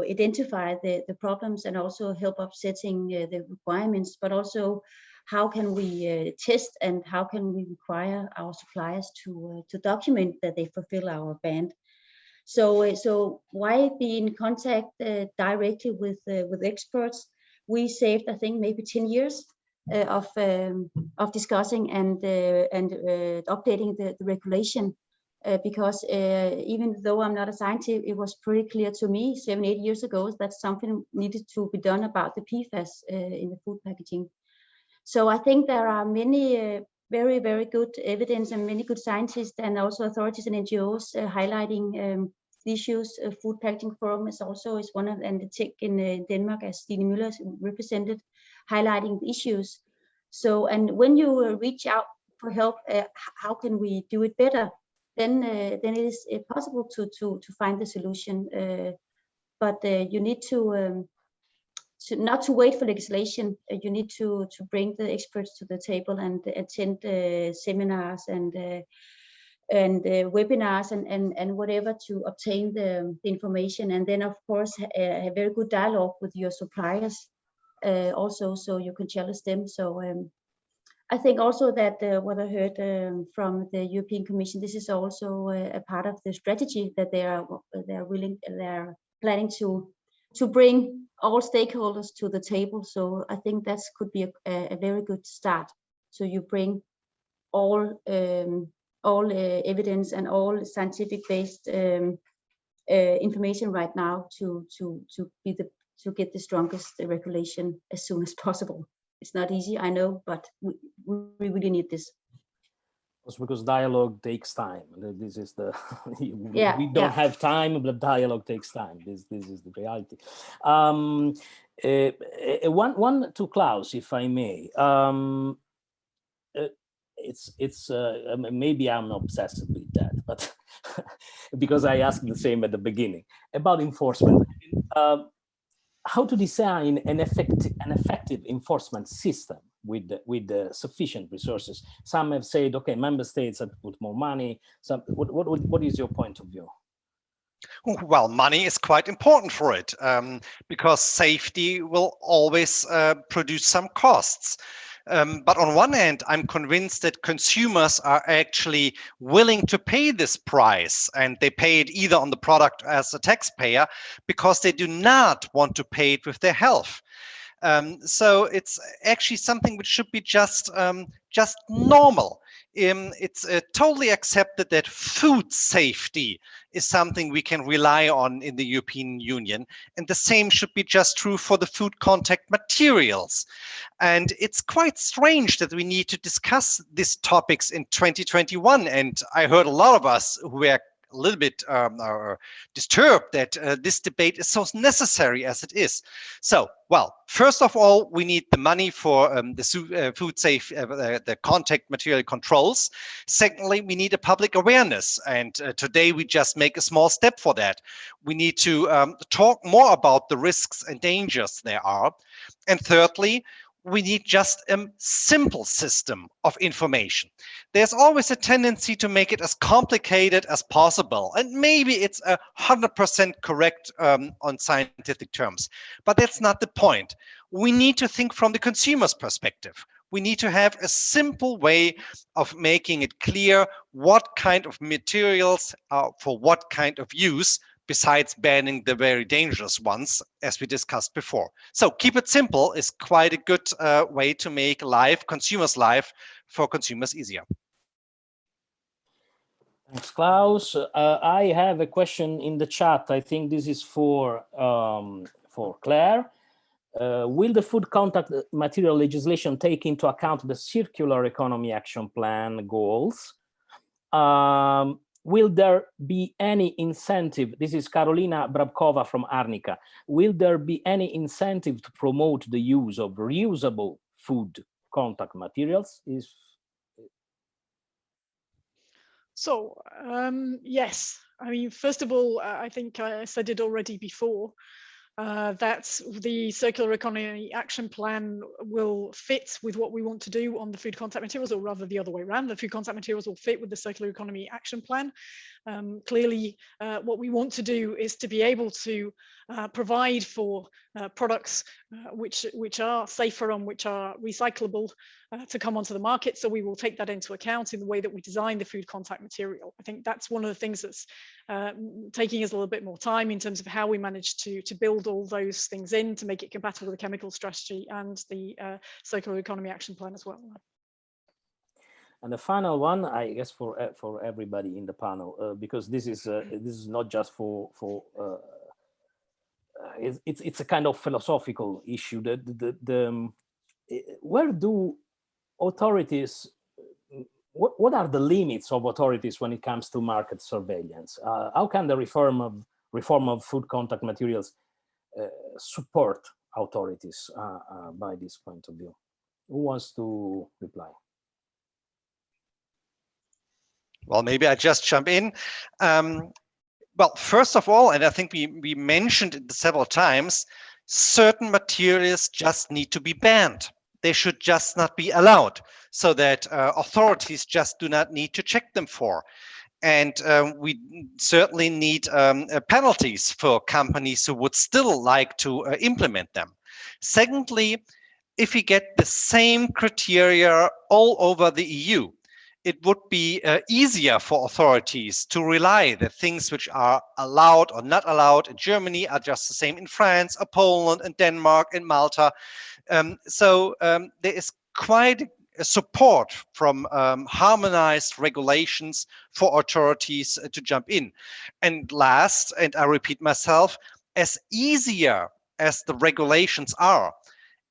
identify the problems and also help up setting the requirements, but also how can we test and how can we require our suppliers to document that they fulfill our ban. So why be in contact directly with experts? We saved, I think, maybe 10 years of discussing and updating the regulation. Because even though I'm not a scientist, it was pretty clear to me 7-8 years ago that something needed to be done about the Pfas in the food packaging. So I think there are many very, very good evidence and many good scientists and also authorities and NGOs highlighting issues. Food Packaging Forum is one of, and the tech in Denmark, as Stine Müller represented, highlighting the issues. So, and when you reach out for help, how can we do it better? Then it is possible to find the solution, but you need to not to wait for legislation. You need to bring the experts to the table and attend seminars and webinars and whatever to obtain the information, and then of course have very good dialogue with your suppliers also, so you can challenge them. So I think also that what I heard from the European Commission, this is also a part of the strategy that they are planning to bring all stakeholders to the table. So I think that could be a very good start. So you bring all evidence and all scientific based information right now to get the strongest regulation as soon as possible. It's not easy, I know, but we really need this. Because dialogue takes time. This is the we don't have time, but dialogue takes time. This is the reality. One to Klaus, if I may. It's maybe I'm obsessed with that, but because I asked the same at the beginning about enforcement. How to design an effective enforcement system with sufficient resources? Some have said, okay, member states have to put more money. Some, what is your point of view? Well, money is quite important for it, because safety will always produce some costs. But on one hand, I'm convinced that consumers are actually willing to pay this price, and they pay it either on the product as a taxpayer because they do not want to pay it with their health. So it's actually something which should be just normal. It's totally accepted that food safety is something we can rely on in the European Union, and the same should be just true for the food contact materials. And it's quite strange that we need to discuss these topics in 2021, and I heard a lot of us who were a little bit disturbed that this debate is so necessary as it is. So, well, first of all, we need the money for the food safe, the contact material controls. Secondly, we need a public awareness, and today we just make a small step for that. We need to talk more about the risks and dangers there are. And thirdly, we need just a simple system of information. There's always a tendency to make it as complicated as possible, and maybe it's 100% correct on scientific terms, but that's not the point. We need to think from the consumer's perspective. We need to have a simple way of making it clear what kind of materials are for what kind of use, besides banning the very dangerous ones, as we discussed before. So keep it simple is quite a good way to make consumers' life for consumers easier. Thanks, Klaus. I have a question in the chat. I think this is for Claire. Will the food contact material legislation take into account the circular economy action plan goals? Will there be any incentive? This is Karolina Brabkova from Arnica. Will there be any incentive to promote the use of reusable food contact materials? So, yes. I mean, first of all, I think I said it already before, that the circular economy action plan will fit with what we want to do on the food contact materials, or rather the other way around. The food contact materials will fit with the circular economy action plan. Clearly, what we want to do is to be able to provide for products which are safer and which are recyclable to come onto the market. So we will take that into account in the way that we design the food contact material. I think that's one of the things that's taking us a little bit more time in terms of how we manage to build all those things in to make it compatible with the chemical strategy and the circular economy action plan as well. And the final one, I guess, for everybody in the panel, because this is not just for it's a kind of philosophical issue. Where do authorities? What are the limits of authorities when it comes to market surveillance? How can the reform of food contact materials support authorities by this point of view? Who wants to reply? Well, maybe I just jump in. Well, first of all, and I think we mentioned it several times, certain materials just need to be banned. They should just not be allowed, so that authorities just do not need to check them for. And we certainly need penalties for companies who would still like to implement them. Secondly, if we get the same criteria all over the EU, it would be easier for authorities to rely that things which are allowed or not allowed in Germany are just the same in France, or Poland, and Denmark, and Malta. So there is quite a support from harmonized regulations for authorities to jump in. And last, and I repeat myself, as easier as the regulations are,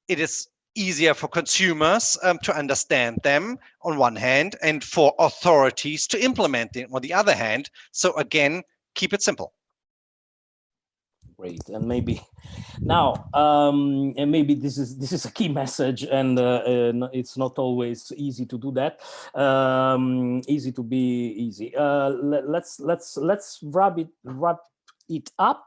it is easier for consumers to understand them on one hand, and for authorities to implement it on the other hand. So again, keep it simple. Great. And maybe now, and maybe this is a key message, and it's not always easy to do that. Easy to be easy. Let's wrap it up.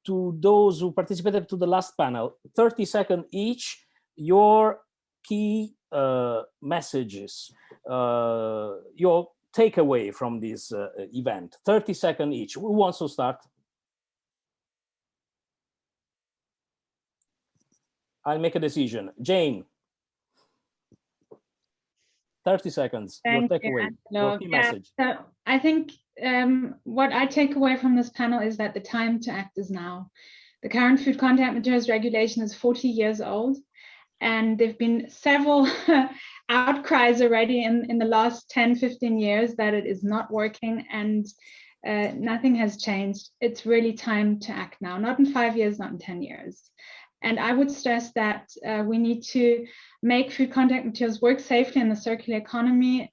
To those who participated to the last panel, 30 seconds each, your key messages, your takeaway from this event. 30 seconds each. Who wants to start? I'll make a decision. Jane, 30 seconds. Thank your takeaway, your key message. So I think what I take away from this panel is that the time to act is now. The current food contact materials regulation is 40 years old, and there have been several outcries already in the last 10, 15 years that it is not working, and nothing has changed. It's really time to act now, not in 5 years, not in 10 years. And I would stress that we need to make food contact materials work safely in the circular economy.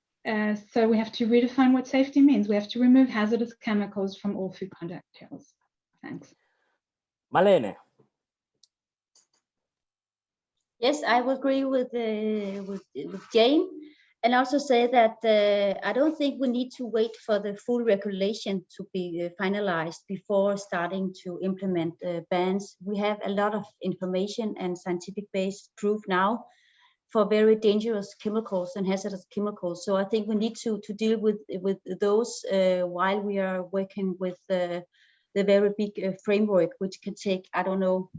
So we have to redefine what safety means. We have to remove hazardous chemicals from all food contact materials. Thanks. Malene. Yes, I would agree with Jane, and also say that I don't think we need to wait for the full regulation to be finalized before starting to implement bans. We have a lot of information and scientific-based proof now for very dangerous chemicals and hazardous chemicals. So I think we need to deal with those while we are working with the very big framework, which can take, I don't know,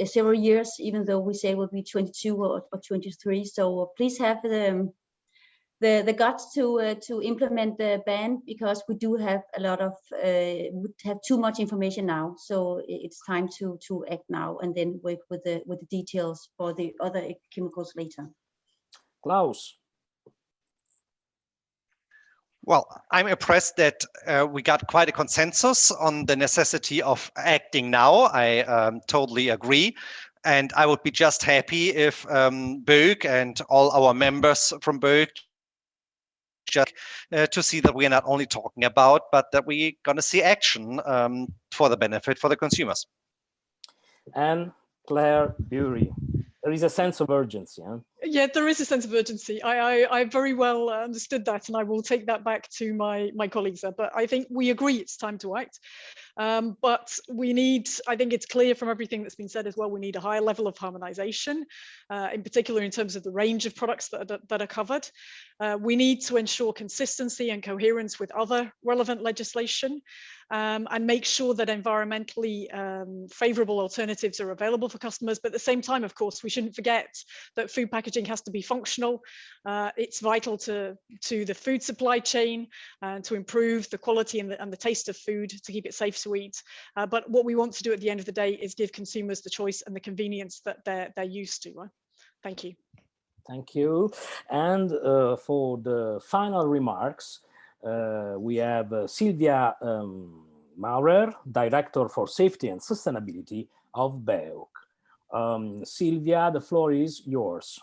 several years, even though we say it will be 22 or 23. So please have the guts to implement the ban, because we do have a lot of we have too much information now. So it's time to act now, and then work with the details for the other chemicals later. Klaus. Well, I'm impressed that we got quite a consensus on the necessity of acting now. I totally agree. And I would be just happy if BÖK and all our members from BÖK just to see that we are not only talking about, but that we're going to see action for the benefit for the consumers. And Claire Bury. There is a sense of urgency. Huh? Yeah, there is a sense of urgency. I very well understood that, and I will take that back to my colleagues there. But I think we agree it's time to act. But we need, I think it's clear from everything that's been said as well, we need a higher level of harmonization, in particular in terms of the range of products that are covered. We need to ensure consistency and coherence with other relevant legislation, and make sure that environmentally favorable alternatives are available for customers. But at the same time, of course, we shouldn't forget that food packaging has to be functional. It's vital to the food supply chain, to improve the quality and the taste of food, to keep it safe to eat. But what we want to do at the end of the day is give consumers the choice and the convenience that they're used to. Thank you. Thank you. And for the final remarks, we have Sylvia Maurer, Director for Safety and Sustainability of BEUC. Sylvia, the floor is yours.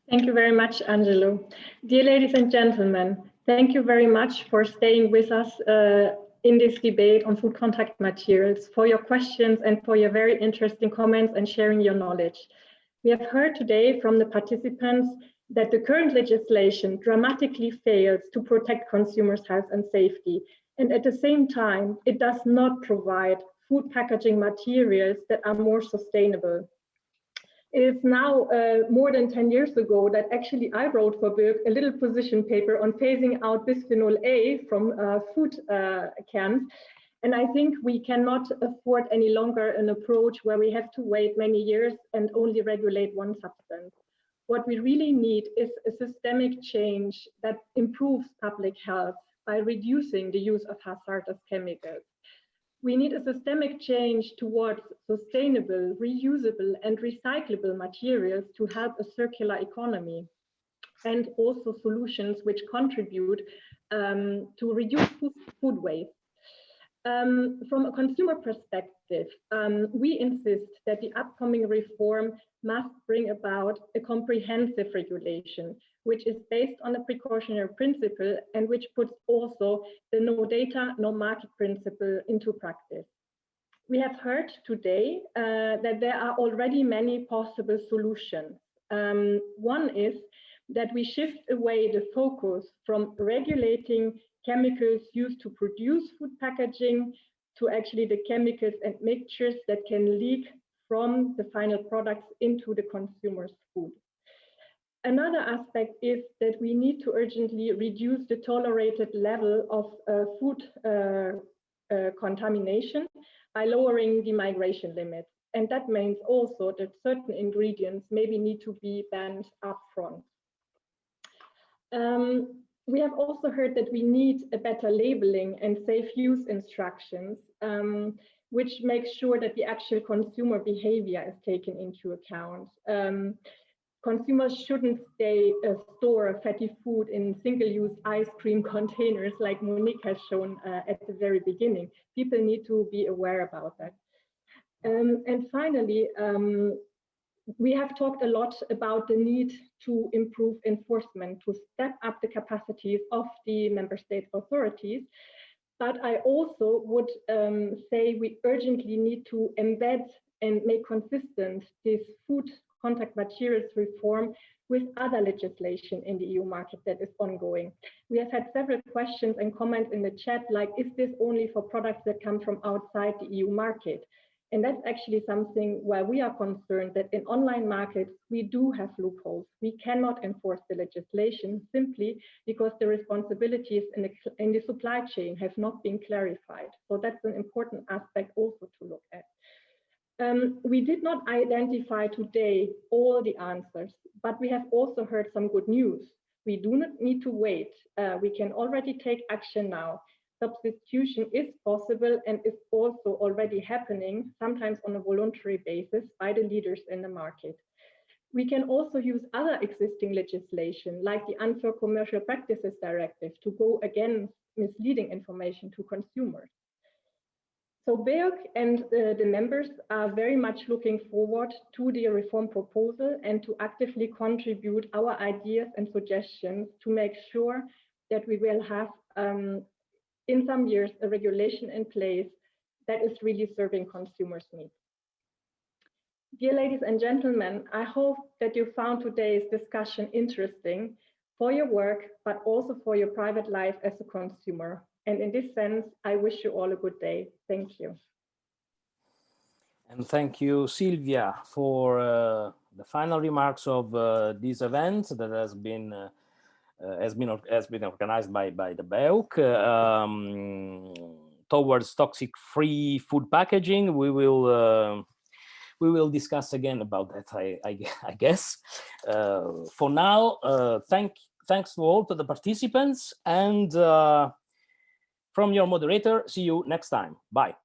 Thank you very much, Angelo. Dear ladies and gentlemen, thank you very much for staying with us in this debate on food contact materials, for your questions and for your very interesting comments and sharing your knowledge. We have heard today from the participants that the current legislation dramatically fails to protect consumers' health and safety. And at the same time, it does not provide food packaging materials that are more sustainable. It is now more than 10 years ago that actually I wrote for BEUC a little position paper on phasing out bisphenol A from food cans. And I think we cannot afford any longer an approach where we have to wait many years and only regulate one substance. What we really need is a systemic change that improves public health by reducing the use of hazardous chemicals. We need a systemic change towards sustainable, reusable, and recyclable materials to help a circular economy, and also solutions which contribute to reduce food waste. From a consumer perspective, we insist that the upcoming reform must bring about a comprehensive regulation, which is based on a precautionary principle and which puts also the no data, no market principle into practice. We have heard today that there are already many possible solutions. One is that we shift away the focus from regulating chemicals used to produce food packaging to actually the chemicals and mixtures that can leak from the final products into the consumer's food. Another aspect is that we need to urgently reduce the tolerated level of food contamination by lowering the migration limits. And that means also that certain ingredients maybe need to be banned upfront. We have also heard that we need a better labeling and safe use instructions, which makes sure that the actual consumer behavior is taken into account. Consumers shouldn't store fatty food in single-use ice cream containers like Monique has shown at the very beginning. People need to be aware about that. And finally, we have talked a lot about the need to improve enforcement, to step up the capacities of the member state authorities. But I also would say we urgently need to embed and make consistent this food contact materials reform with other legislation in the EU market that is ongoing. We have had several questions and comments in the chat, like, is this only for products that come from outside the EU market? And that's actually something where we are concerned that in online markets, we do have loopholes. We cannot enforce the legislation simply because the responsibilities in the supply chain have not been clarified. So that's an important aspect also to look at. We did not identify today all the answers, but we have also heard some good news. We do not need to wait. We can already take action now. Substitution is possible and is also already happening, sometimes on a voluntary basis, by the leaders in the market. We can also use other existing legislation, like the Unfair Commercial Practices Directive, to go against misleading information to consumers. So BEUC and the members are very much looking forward to the reform proposal and to actively contribute our ideas and suggestions to make sure that we will have in some years a regulation in place that is really serving consumers' needs. Dear ladies and gentlemen, I hope that you found today's discussion interesting for your work, but also for your private life as a consumer. And in this sense, I wish you all a good day. Thank you. And thank you, Silvia, for the final remarks of this event that has been organized by the BEUC towards toxic-free food packaging. We will discuss again about that, I guess. For now, thanks to all to the participants, and from your moderator, see you next time. Bye.